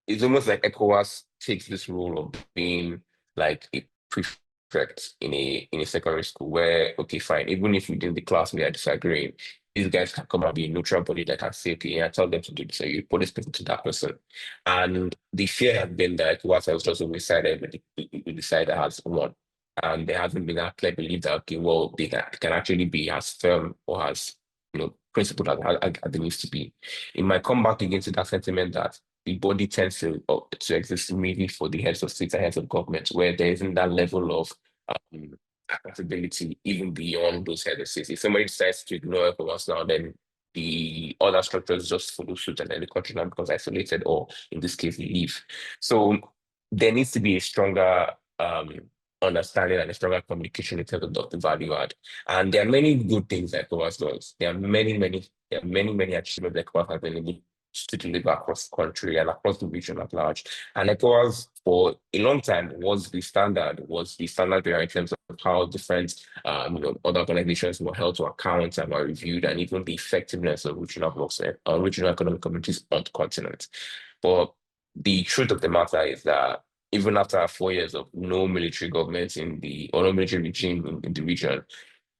it's almost like ECOWAS takes this role of being like a prefect in a secondary school where, okay, fine, even if within the class we are disagreeing, these guys can come and be a neutral body that can say, okay, yeah, tell them to do this, so you put this person to that person. And the fear has been that ECOWAS has just always sided with the side that has won. And there hasn't been that clear belief that, okay, well, they can actually be as firm or as, principled as they needs to be. It might come back again to that sentiment that the body tends to exist mainly for the heads of states and heads of government, where there isn't that level of accountability even beyond those heads of states. If somebody decides to ignore ECOWAS now, then the other structures just follow suit, and then the country now becomes isolated, or in this case, leave. So there needs to be a stronger understanding and a stronger communication in terms of the value add. And there are many good things that ECOWAS does. There are many achievements that ECOWAS has been able to deliver across the country and across the region at large. And ECOWAS for a long time was the standard bearer in terms of how different other organizations were held to account and were reviewed, and even the effectiveness of regional blocks and regional economic communities on the continent. But the truth of the matter is that even after 4 years of no military government or no military regime in the region,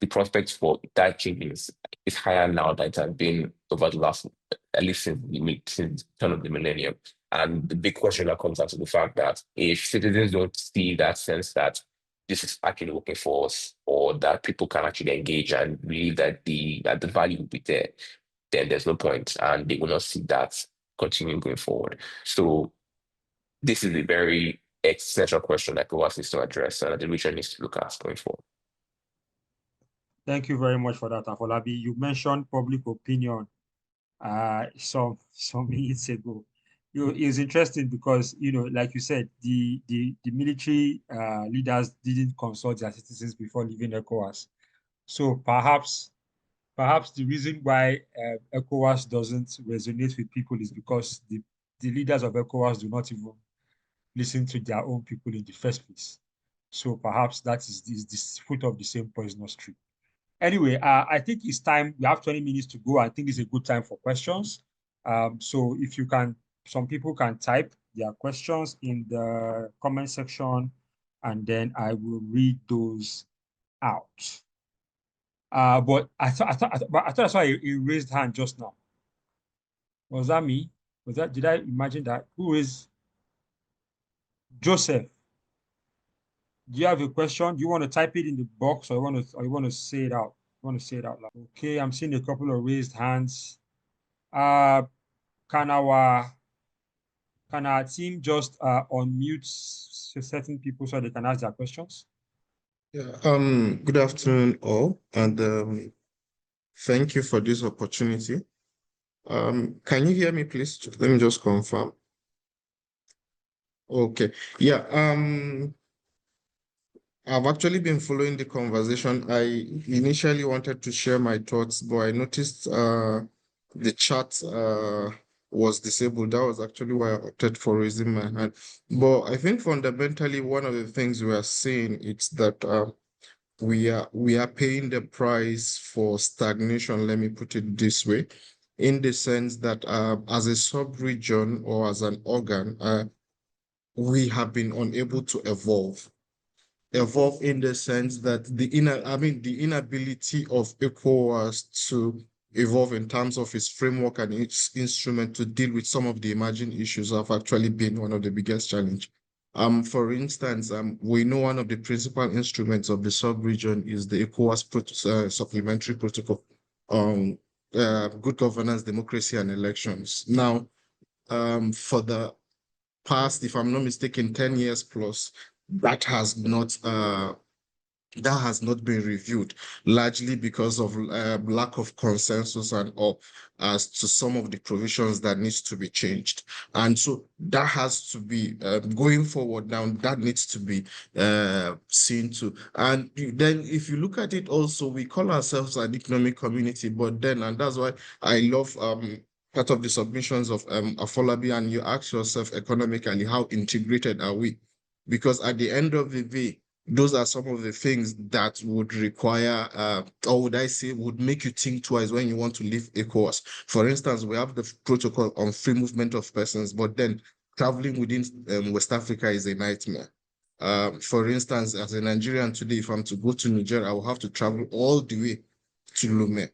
the prospects for that changing is higher now than it has been over the last, at least since the turn of the millennium. And the big question that comes out to the fact that if citizens don't see that sense that this is actually working for us, or that people can actually engage and believe that the value will be there, then there's no point, and they will not see that continuing going forward. So this is a very essential question that ECOWAS needs to address and the region needs to look at going forward. Thank you very much for that, Afolabi. You mentioned public opinion some minutes ago. It's interesting because, like you said, the military leaders didn't consult their citizens before leaving ECOWAS. So perhaps the reason why ECOWAS doesn't resonate with people is because the leaders of ECOWAS do not even listen to their own people in the first place. So perhaps that is the fruit of the same poisonous tree. Anyway, I think it's time. We have 20 minutes to go. I think it's a good time for questions. So if you can, some people can type their questions in the comment section, and then I will read those out. But I thought I saw a raised hand just now. Was that me? Did I imagine that? Who is Joseph? Do you have a question? Do you want to type it in the box, or you want to say it out? You want to say it out loud? Okay, I'm seeing a couple of raised hands. Can our team just unmute certain people so they can ask their questions? Yeah. Good afternoon, all, and thank you for this opportunity. Can you hear me, please? Let me just confirm. Okay. Yeah. I've actually been following the conversation. I initially wanted to share my thoughts, but I noticed the chat was disabled. That was actually why I opted for raising my hand. But I think fundamentally one of the things we are seeing is that we are paying the price for stagnation, let me put it this way, in the sense that as a sub-region or as an organ, we have been unable to evolve in the sense that the inability of ECOWAS to evolve in terms of its framework and its instrument to deal with some of the emerging issues have actually been one of the biggest challenges. For instance, we know one of the principal instruments of the sub-region is the ECOWAS supplementary protocol on good governance, democracy, and elections. Now, for the past, if I'm not mistaken, 10 years plus, that has not that has not been reviewed, largely because of lack of consensus and all as to some of the provisions that needs to be changed. And so that has to be going forward now, that needs to be seen to. And then if you look at it also, we call ourselves an economic community, but then, and that's why I love part of the submissions of Afolabi, and you ask yourself economically, how integrated are we? Because at the end of the day, those are some of the things that would require, or would I say, would make you think twice when you want to leave ECOWAS. For instance, we have the protocol on free movement of persons, but then traveling within West Africa is a nightmare. For instance, as a Nigerian today, if I'm to go to Niger, I will have to travel all the way to Lomé.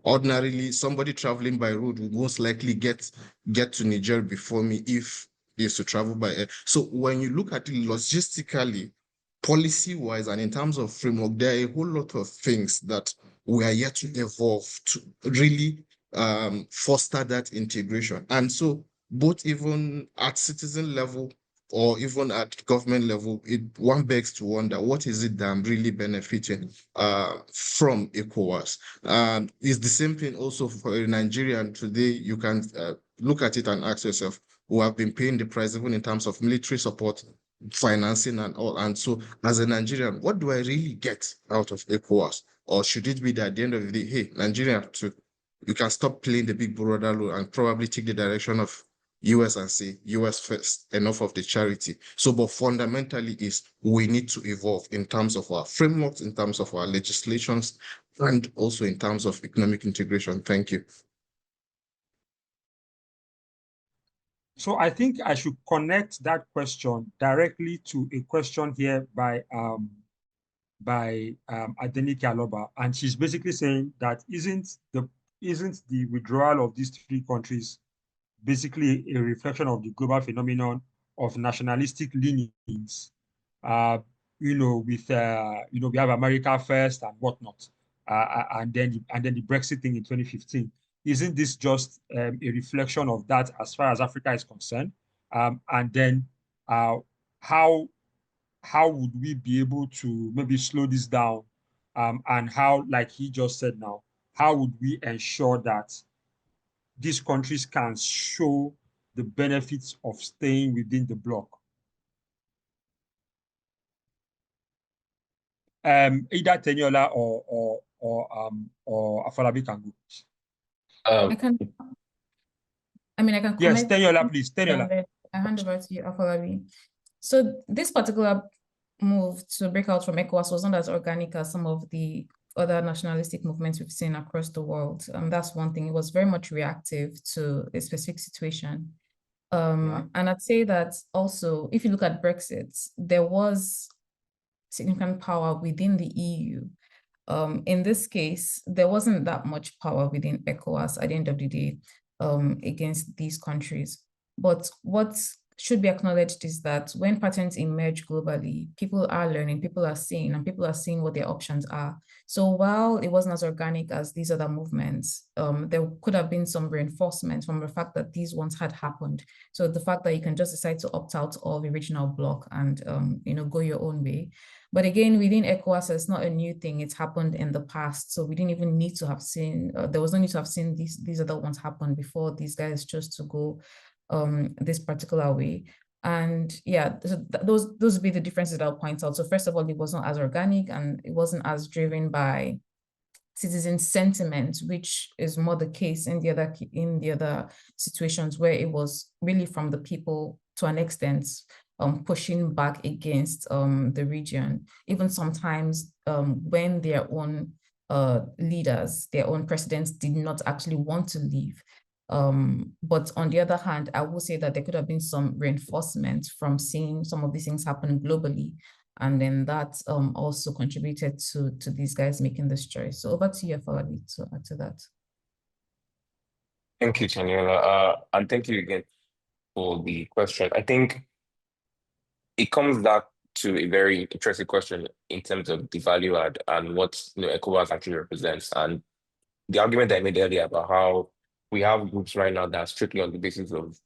Ordinarily, somebody traveling by road will most likely get to Niger before me if they used to travel by air. So when you look at it logistically, policy-wise, and in terms of framework, there are a whole lot of things that we are yet to evolve to really foster that integration. And so both even at citizen level or even at government level, one begs to wonder, what is it that I'm really benefiting from ECOWAS? It's the same thing also for a Nigerian today. You can look at it and ask yourself, who have been paying the price even in terms of military support, financing and all. And so as a Nigerian, what do I really get out of ECOWAS? Or should it be that at the end of the day, hey, Nigeria, you can stop playing the big brother role and probably take the direction of US and say, US first, enough of the charity. So, but fundamentally is we need to evolve in terms of our frameworks, in terms of our legislations, and also in terms of economic integration. Thank you. So I think I should connect that question directly to a question here by Adekaiyaoja, and she's basically saying that isn't the withdrawal of these three countries basically a reflection of the global phenomenon of nationalistic leanings? With we have America first and whatnot, and then the Brexit thing in 2015. Isn't this just a reflection of that as far as Africa is concerned? And then how would we be able to maybe slow this down? And how, like he just said now, how would we ensure that these countries can show the benefits of staying within the bloc? Either Teniola or Afolabi can go. I can Yes, comment. Teniola, please. Teniola. I hand over to you, Afolabi. So this particular move to break out from ECOWAS was not as organic as some of the other nationalistic movements we've seen across the world. That's one thing. It was very much reactive to a specific situation. And I'd say that also, if you look at Brexit, there was significant power within the EU. In this case, there wasn't that much power within ECOWAS at the end of the day against these countries. But what should be acknowledged is that when patterns emerge globally, people are learning, people are seeing, and people are seeing what their options are. So while it wasn't as organic as these other movements, there could have been some reinforcement from the fact that these ones had happened. So the fact that you can just decide to opt out of the original bloc and go your own way. But again, within ECOWAS, it's not a new thing. It's happened in the past. So we didn't even need to have seen, there was no need to have seen these other ones happen before these guys chose to go this particular way. And yeah, those would be the differences that I'll point out. So first of all, it wasn't as organic and it wasn't as driven by citizen sentiment, which is more the case in the other situations where it was really from the people to an extent pushing back against the region, even sometimes when their own leaders, their own presidents did not actually want to leave. But on the other hand, I will say that there could have been some reinforcement from seeing some of these things happen globally. And then that also contributed to these guys making this choice. So over to you, Afolabi, to add to that. Thank you, Teniola. And thank you again for the question. I think it comes back to a very interesting question in terms of the value add and what ECOWAS actually represents. And the argument I made earlier about how we have groups right now that are strictly on the basis of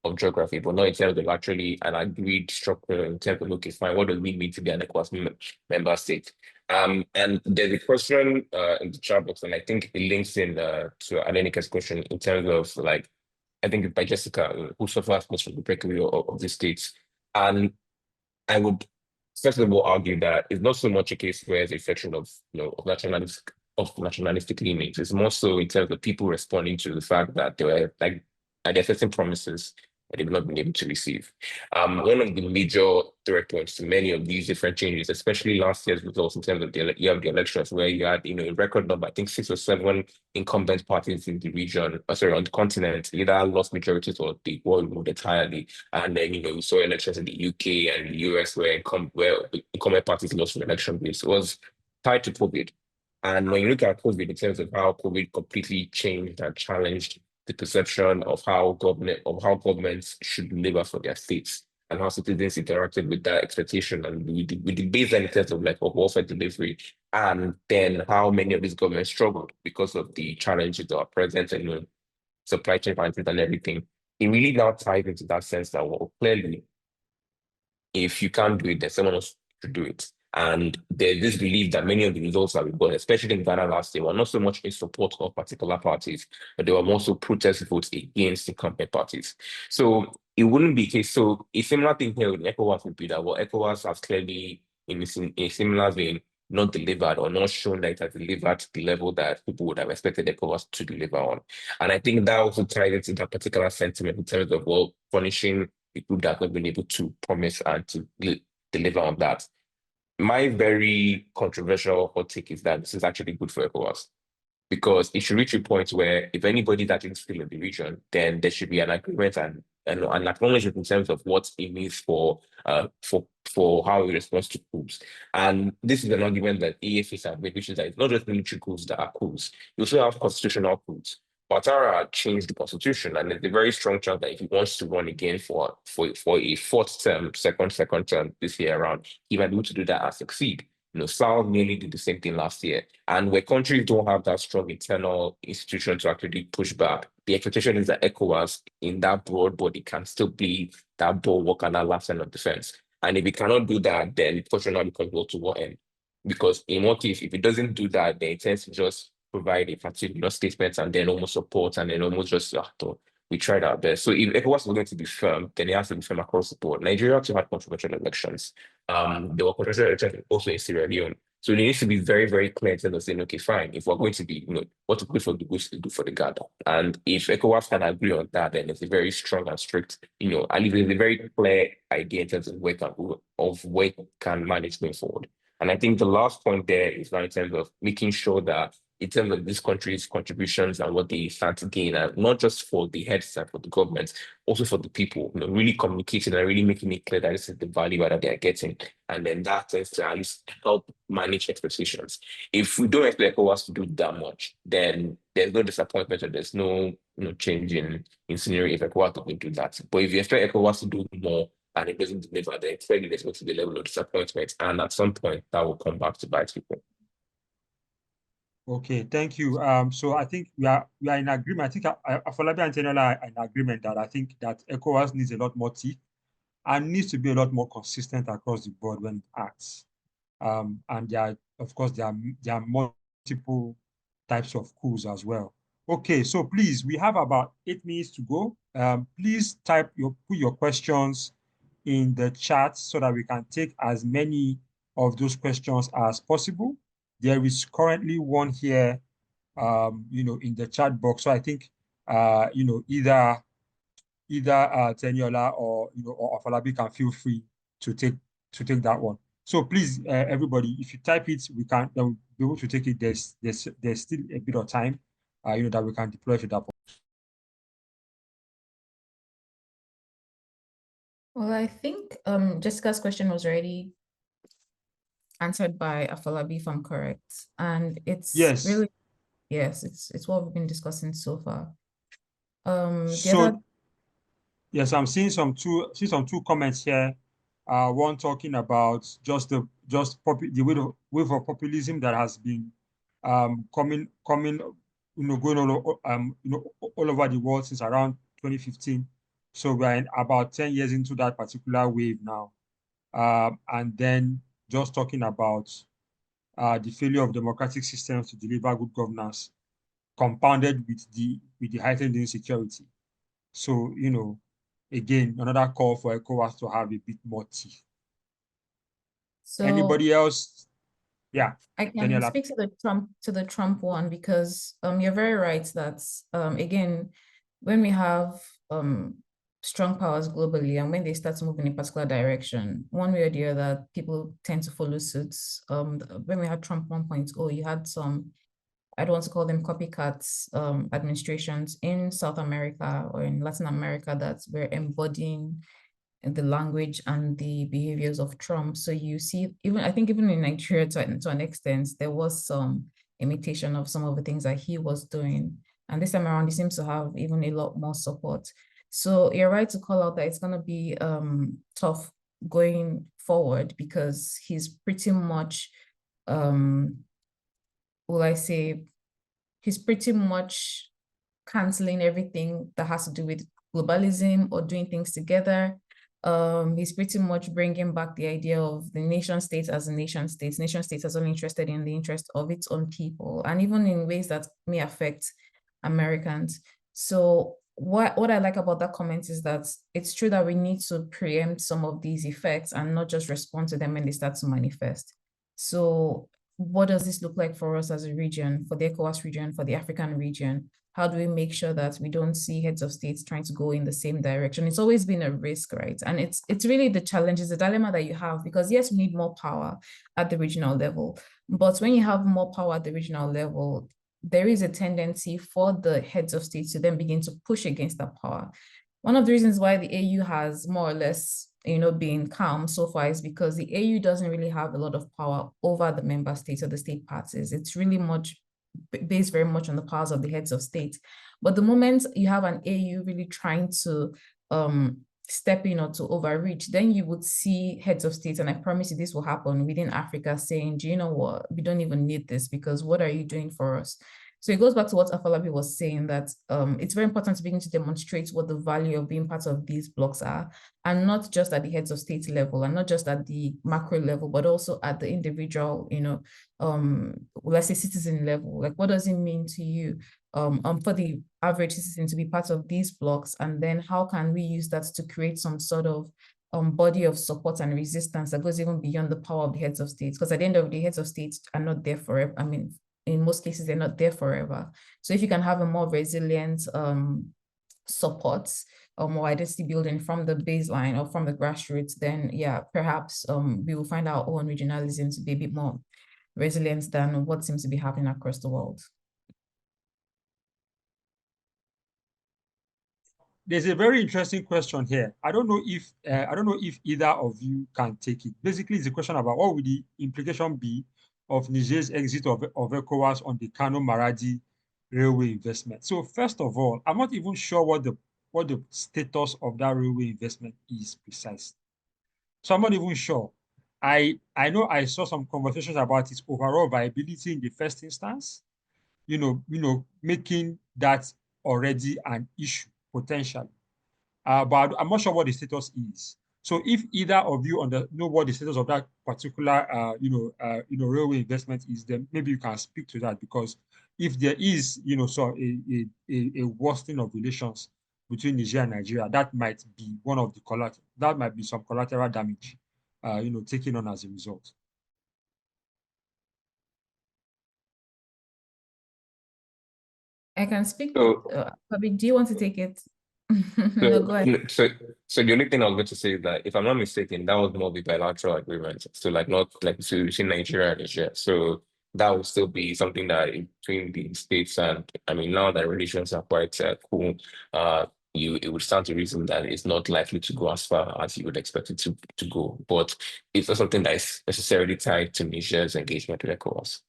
of geography, but not in terms of actually an agreed structure in terms of, okay, fine, what does it mean to be an ECOWAS member state? And there's a question in the chat box, and I think it links in to Adenika's question in terms of like, I think it's by Jessica, who suffers most from the breakaway of the states. And I would first of all argue that it's not so much a case where it's a reflection of, of nationalistic leanings. It's more so in terms of people responding to the fact that there were there are certain promises that they've not been able to receive. One of the major direct points to many of these different changes, especially last year's results in terms of the elections, where you had a record number, I think 6 or 7 incumbent parties in the region, on the continent, either lost majorities or they won entirely. And then we saw elections in the UK and the US where incumbent parties lost an election base. It was tied to COVID. And when you look at COVID in terms of how COVID completely changed and challenged the perception of how governments should deliver for their states and how citizens interacted with that expectation and with the baseline in terms of welfare delivery, and then how many of these governments struggled because of the challenges that are present and supply chain management and everything. It really now ties into that sense that, well, clearly, if you can't do it, there's someone else to do it. And there's this belief that many of the results that we got, especially in Ghana last year, were not so much in support of particular parties, but they were more so protest votes against incumbent parties. So it wouldn't be a case. So a similar thing here with ECOWAS would be that, well, ECOWAS has clearly, in a similar vein, not delivered or not shown that it has delivered to the level that people would have expected ECOWAS to deliver on. And I think that also ties into that particular sentiment in terms of, well, punishing the group that have not been able to promise and to deliver on that. My very controversial hot take is that this is actually good for ECOWAS, because it should reach a point where if anybody's actually still in the region, then there should be an agreement and an acknowledgement in terms of what it means for how it responds to coups. And this is an argument that EFAs have made, which is that it's not just military coups that are coups. You also have constitutional coups. Ouattara changed the constitution, and there's a very strong chance that if he wants to run again for a fourth term, second term this year around, he might be able to do that and succeed. Sal nearly did the same thing last year. And where countries don't have that strong internal institution to actually push back, the expectation is that ECOWAS in that broad body can still be that bulwark and that last line of defense. And if it cannot do that, then the question now becomes, well, to what end? Because in one case, if it doesn't do that, then it tends to just provide a particular statement and then almost support and then almost just we tried our best. So if ECOWAS was going to be firm, then it has to be firm across the board. Nigeria actually had controversial elections. There were controversial elections also in Sierra Leone. So it needs to be very, very clear in terms of saying, okay, fine, if we're going to be, what to do for the goose to do for the gander. And if ECOWAS can agree on that, then it's a very strong and strict, at least it's a very clear idea in terms of where can manage going forward. And I think the last point there is now in terms of making sure that in terms of this country's contributions and what they stand to gain, and not just for the heads and for the governments, also for the people, really communicating and really making it clear that this is the value that they are getting. And then that tends to at least help manage expectations. If we don't expect ECOWAS to do that much, then there's no disappointment or there's no change in scenario if ECOWAS doesn't do that. But if you expect ECOWAS to do more and it doesn't deliver, then clearly there's going to be a level of disappointment. And at some point, that will come back to bite people. Okay, thank you. So I think we are in agreement. I think Afolabi and Teniola are in agreement that I think that ECOWAS needs a lot more teeth and needs to be a lot more consistent across the board when it acts. And of course, there are multiple types of coups as well. Okay, so please, we have about 8 minutes to go. Please put your questions in the chat so that we can take as many of those questions as possible. There is currently one here, in the chat box. So I think, either Teniola or Afolabi can feel free to take that one. So please, everybody, if you type it, we can be able to take it. There's still a bit of time, that we can deploy to that point. Well, I think Jessica's question was already answered by Afolabi, if I'm correct. And it's really, yes, it's what we've been discussing so far. Yes, I'm seeing some two comments here. One talking about just the wave of populism that has been coming, going all over the world since around 2015. So we're in about 10 years into that particular wave now. And then just talking about the failure of democratic systems to deliver good governance, compounded with the heightened insecurity. So, you know, again, another call for ECOWAS to have a bit more teeth. So Anybody else? Yeah, I can Teniola. speak to the Trump one because you're very right that again, when we have strong powers globally and when they start to move in a particular direction, one way or the other, people tend to follow suit. When we had Trump 1.0, you had some, I don't want to call them copycats, administrations in South America or in Latin America that were embodying the language and the behaviors of Trump. So you see, even I think even in Nigeria to an extent, there was some imitation of some of the things that he was doing. And this time around, he seems to have even a lot more support. So you're right to call out that it's going to be tough going forward because he's pretty much, will I say, he's pretty much canceling everything that has to do with globalism or doing things together. He's pretty much bringing back the idea of the nation state as a nation state. Nation states are only interested in the interest of its own people, and even in ways that may affect Americans. So what I like about that comment is that it's true that we need to preempt some of these effects and not just respond to them when they start to manifest. So what does this look like for us as a region, for the ECOWAS region, for the African region? How do we make sure that we don't see heads of states trying to go in the same direction? It's always been a risk, right? And it's really the challenge, it's the dilemma that you have, because yes, we need more power at the regional level. But when you have more power at the regional level, there is a tendency for the heads of states to then begin to push against that power. One of the reasons why the AU has more or less, been calm so far is because the AU doesn't really have a lot of power over the member states or the state parties. It's really much based very much on the powers of the heads of state. But the moment you have an AU really trying to step in or to overreach, then you would see heads of states, and I promise you this will happen within Africa, saying, do you know what, we don't even need this because what are you doing for us? So it goes back to what Afolabi was saying, that it's very important to begin to demonstrate what the value of being part of these blocks are, and not just at the heads of state level and not just at the macro level, but also at the individual, let's say citizen level. Like, what does it mean to you for the average citizen to be part of these blocks? And then how can we use that to create some sort of body of support and resistance that goes even beyond the power of the heads of states? Because at the end of the day, heads of states are not there forever. I mean, in most cases, they're not there forever. So if you can have a more resilient support or identity building from the baseline or from the grassroots, then yeah, perhaps we will find our own regionalism to be a bit more resilient than what seems to be happening across the world. There's a very interesting question here. I don't know if either of you can take it. Basically, it's a question about what would the implication be of Niger's exit of ECOWAS on the Kano-Maradi railway investment. So first of all, I'm not even sure what the status of that railway investment is precisely. So I'm not even sure. I know I saw some conversations about its overall viability in the first instance, making that already an issue potentially. But I'm not sure what the status is. So if either of you know what the status of that particular, railway investment is, then maybe you can speak to that, because if there is, so a worsening of relations between Niger and Nigeria, that might be one of the that might be some collateral damage, taken on as a result. I can speak. So, Fabi, do you want to take it? So, go ahead. so the only thing I was going to say is that if I'm not mistaken, that was more of a bilateral agreement. So like not like between Nigeria and Niger. So that would still be something that between the states, and I mean now that relations are quite cool, it would stand to reason that it's not likely to go as far as you would expect it to go. But it's not something that is necessarily tied to Niger's engagement with ECOWAS.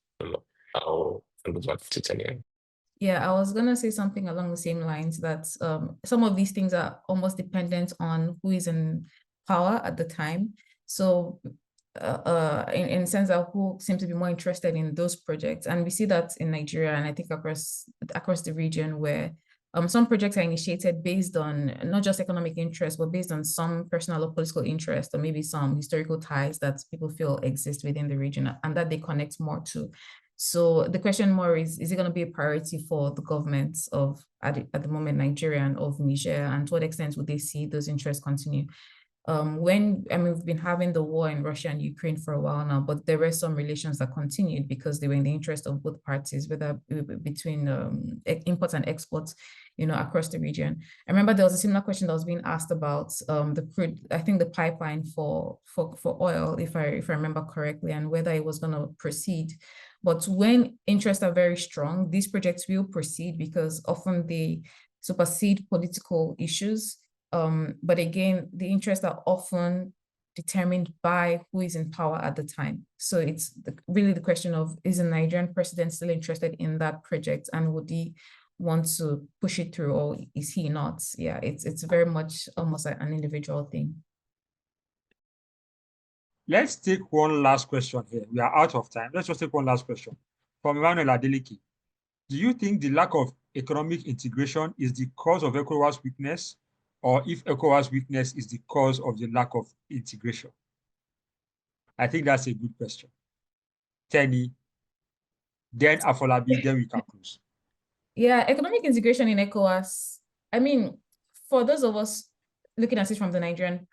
I'll go back to Tanya. Yeah, I was going to say something along the same lines, that some of these things are almost dependent on who is in power at the time. So in the sense of who seems to be more interested in those projects. And we see that in Nigeria, and I think across the region, where Some projects are initiated based on not just economic interest, but based on some personal or political interest, or maybe some historical ties that people feel exist within the region and that they connect more to. So the question more is it going to be a priority for the governments of, at the moment, Nigeria and of Niger, and to what extent would they see those interests continue? We've been having the war in Russia and Ukraine for a while now, but there were some relations that continued because they were in the interest of both parties, whether between imports and exports, across the region. I remember there was a similar question that was being asked about the crude, I think the pipeline for oil, if I remember correctly, and whether it was going to proceed. But when interests are very strong, these projects will proceed because often they supersede political issues. But again, the interests are often determined by who is in power at the time. So it's really the question of, is the Nigerian president still interested in that project, and would he want to push it through, or is he not? Yeah, it's very much almost like an individual thing. Let's take one last question here. We are out of time. Let's just take one last question from Emmanuel Adeleke. Do you think the lack of economic integration is the cause of ECOWAS weakness, or if ECOWAS weakness is the cause of the lack of integration? I think that's a good question. Tenny, then Afolabi, then we can close. Yeah, economic integration in ECOWAS, I mean, for those of us looking at it from the Nigerian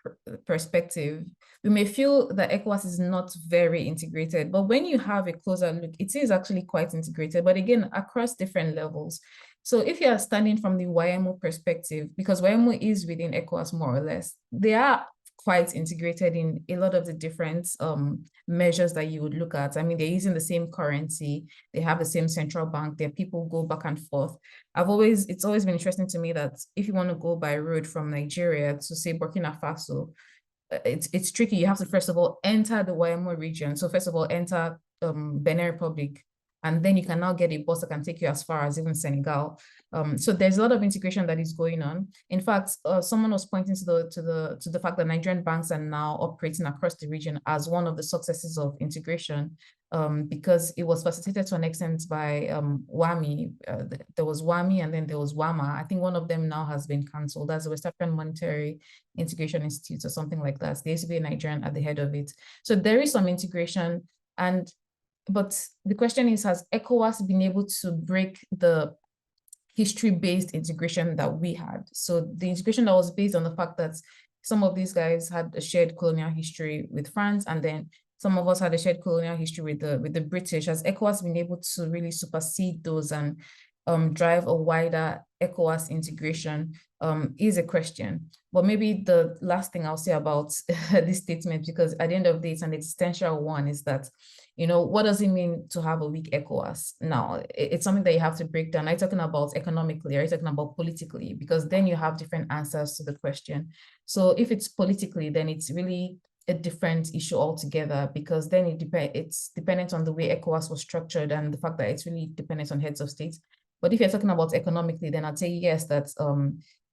perspective, we may feel that ECOWAS is not very integrated, but when you have a closer look, it is actually quite integrated, but again, across different levels. So if you are standing from the YMO perspective, because YMO is within ECOWAS more or less, they are quite integrated in a lot of the different measures that you would look at. I mean, they're using the same currency, they have the same central bank, their people go back and forth. It's always been interesting to me that if you want to go by road from Nigeria to say Burkina Faso, it's tricky. You have to first of all enter the YMO region. So first of all, enter Benin Republic, and then you can now get a bus that can take you as far as even Senegal. So there's a lot of integration that is going on. In fact, someone was pointing to the fact that Nigerian banks are now operating across the region as one of the successes of integration, because it was facilitated to an extent by WAMI. There was WAMI and then there was WAMA. I think one of them now has been cancelled. That's the West African Monetary Integration Institute or something like that. There used to be a Nigerian at the head of it. So there is some integration, but the question is, has ECOWAS been able to break the history-based integration that we had? So the integration that was based on the fact that some of these guys had a shared colonial history with France, and then some of us had a shared colonial history with the British. Has ECOWAS been able to really supersede those and drive a wider ECOWAS integration is a question. But maybe the last thing I'll say about this statement, because at the end of the day, it's an existential one, is that, what does it mean to have a weak ECOWAS? Now, it's something that you have to break down. Are you talking about economically? Are you talking about politically? Because then you have different answers to the question. So if it's politically, then it's really a different issue altogether, because then it's dependent on the way ECOWAS was structured and the fact that it's really dependent on heads of state. But if you're talking about economically, then I'd say yes, that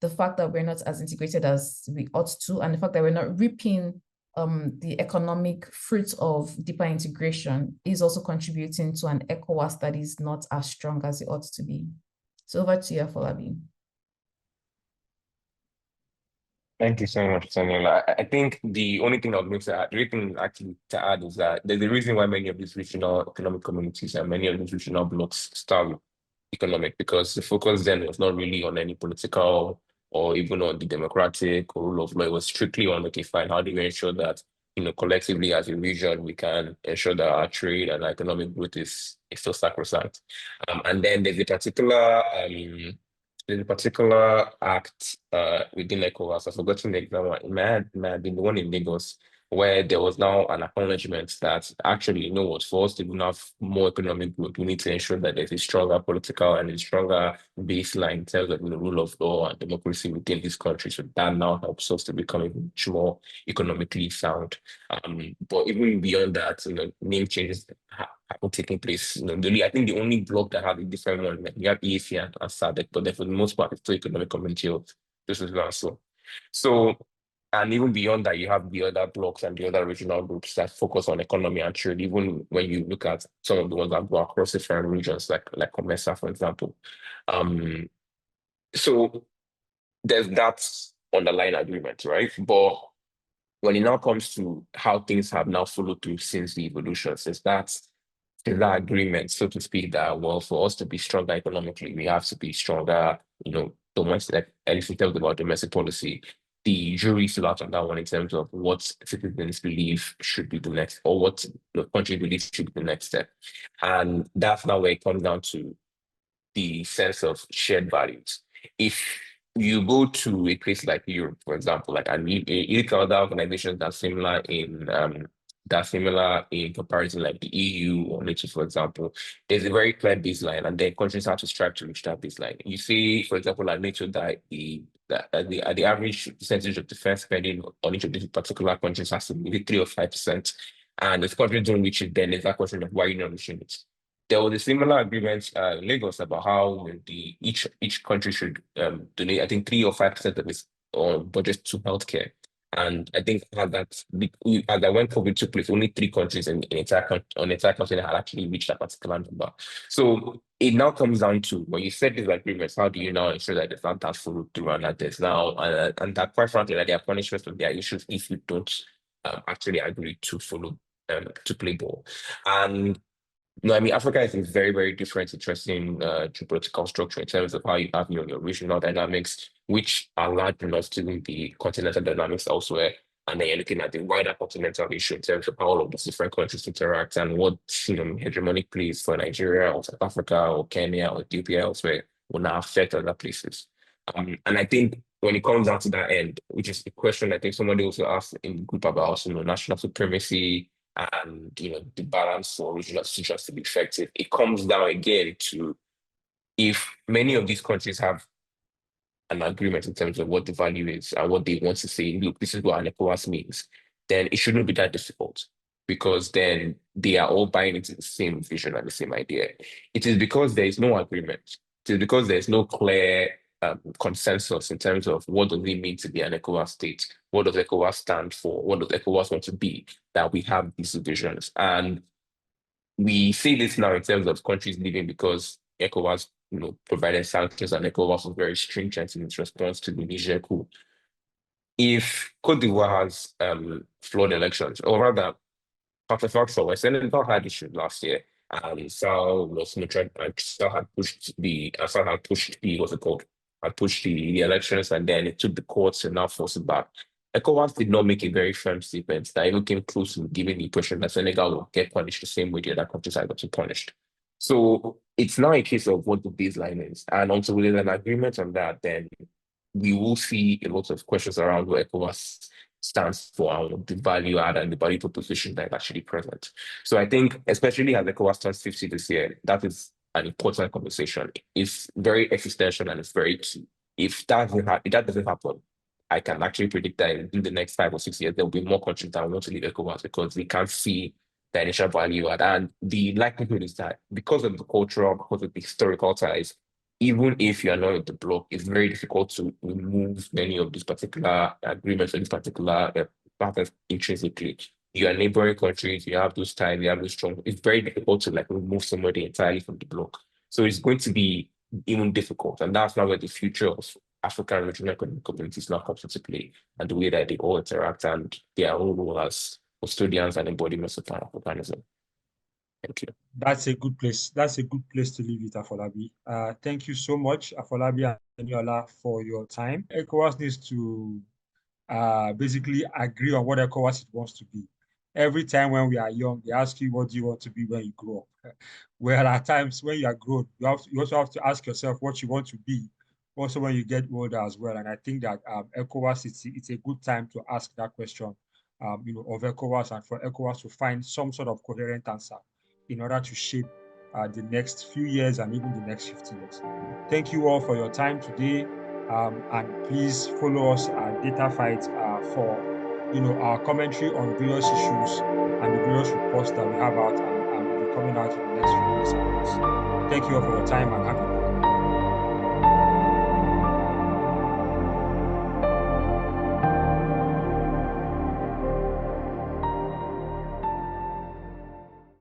the fact that we're not as integrated as we ought to, and the fact that we're not reaping the economic fruits of deeper integration is also contributing to an ECOWAS that is not as strong as it ought to be. So over to you, Afolabi. Thank you so much, Teniola. I think the only thing I would make to add is that there's a reason why many of these regional economic communities and many of these regional blocks start with economic, because the focus then was not really on any political or even on the democratic or rule of law. It was strictly on, okay, fine, how do we ensure that, collectively as a region, we can ensure that our trade and our economic growth is still sacrosanct. And then there's a particular act within ECOWAS. I've forgotten the example. It may have been the one in Lagos, where there was now an acknowledgement that actually, what, for us to have more economic growth, we need to ensure that there's a stronger political and a stronger baseline in terms of the rule of law and democracy within this country. So that now helps us to become much more economically sound. But even beyond that, name changes haven't taken place. I think the only block that had a different one, like you have EAC and SADC, but then for the most part, it's still economic community of this is not so. And even beyond that, you have the other blocks and the other regional groups that focus on economy and trade, even when you look at some of the ones that go across different regions, like COMESA, for example. So there's that underlying agreement, right? But when it now comes to how things have now followed through since the evolution, since that agreement, so to speak, that well, for us to be stronger economically, we have to be stronger, domestic, like at least in terms about domestic policy. The jury is still out on that one in terms of what citizens believe should be the next, or what the country believes should be the next step. And that's now where it comes down to the sense of shared values. If you go to a place like Europe, for example, like other organizations that are similar in comparison, like the EU or NATO, for example, there's a very clear baseline, and then countries have to strive to reach that baseline. You see, for example, like NATO, that the average percentage of defense spending on each of these particular countries has to be 3 or 5%. And if countries don't reach it, then there's that question of why you're not reaching it. There was a similar agreement in Lagos about how each country should donate, I think, 3 or 5% of its budget to healthcare. And I think as when COVID took place, only 3 countries on the entire continent had actually reached that particular number. So it now comes down to, when you set these agreements, how do you now ensure that the fund has followed through, and that there's now and that, quite frankly, that there are punishments and there are issues if you don't actually agree to follow to play ball. And no, I mean, Africa is a very, very different, interesting geopolitical structure in terms of how you have your regional dynamics, which are large enough to the continental dynamics elsewhere. And then you're looking at the wider continental issue in terms of how all of these different countries interact and what hegemonic plays for Nigeria or South Africa or Kenya or Ethiopia elsewhere will now affect other places. And I think when it comes down to that end, which is the question I think somebody also asked in the group about national supremacy and the balance for regional institutions to be effective, it comes down again to, if many of these countries have an agreement in terms of what the value is and what they want to say, look, this is what an ECOWAS means, then it shouldn't be that difficult, because then they are all buying into the same vision and the same idea. It is because there is no agreement. It is because there is no clear consensus in terms of what does it mean to be an ECOWAS state, what does ECOWAS stand for, what does ECOWAS want to be, that we have these divisions. And we see this now in terms of countries leaving because ECOWAS provided sanctions, and ECOWAS was very stringent in its response to the Niger coup. If Cote d'Ivoire has flawed elections, or rather, Senegal had issues last year, and Sal was neutral, and Sal had pushed the what's it called? Had pushed the elections, and then it took the courts to now force it back. ECOWAS did not make a very firm statement that even came close to giving the impression that Senegal will get punished the same way the other countries are getting punished. So it's now a case of what the baseline is. And until there's an agreement on that, then we will see a lot of questions around what ECOWAS stands for and the value add and the value proposition that is actually present. So I think, especially as ECOWAS turns 50 this year, that is an important conversation. It's very existential and it's very key. If that doesn't happen, I can actually predict that in the next 5 or 6 years, there will be more countries that want to leave ECOWAS because we can't see the initial value add. And the likelihood is that because of the cultural, because of the historical ties, even if you are not in the bloc, it's very difficult to remove many of these particular agreements or these particular patterns intrinsically. You are neighboring countries, you have those ties, you have those strong. It's very difficult to remove somebody entirely from the bloc. So it's going to be even difficult. And that's now where the future of African regional economic communities now comes into play, and the way that they all interact and their own role as custodians and embodiments of Pan-Africanism. Thank you. That's a good place. That's a good place to leave it, Afolabi. Thank you so much, Afolabi and Teniola, for your time. ECOWAS needs to basically agree on what ECOWAS wants to be. Every time when we are young, they ask you, what do you want to be when you grow up? Well, at times when you are grown, you also have to ask yourself what you want to be, also when you get older as well. And I think that ECOWAS, it's a good time to ask that question, of ECOWAS, and for ECOWAS to find some sort of coherent answer in order to shape the next few years and even the next 50 years. Thank you all for your time today. And please follow us at Dataphyte for our commentary on various issues and the various reports that we have out and will be coming out in the next few weeks and months. Thank you all for your time and have a good day.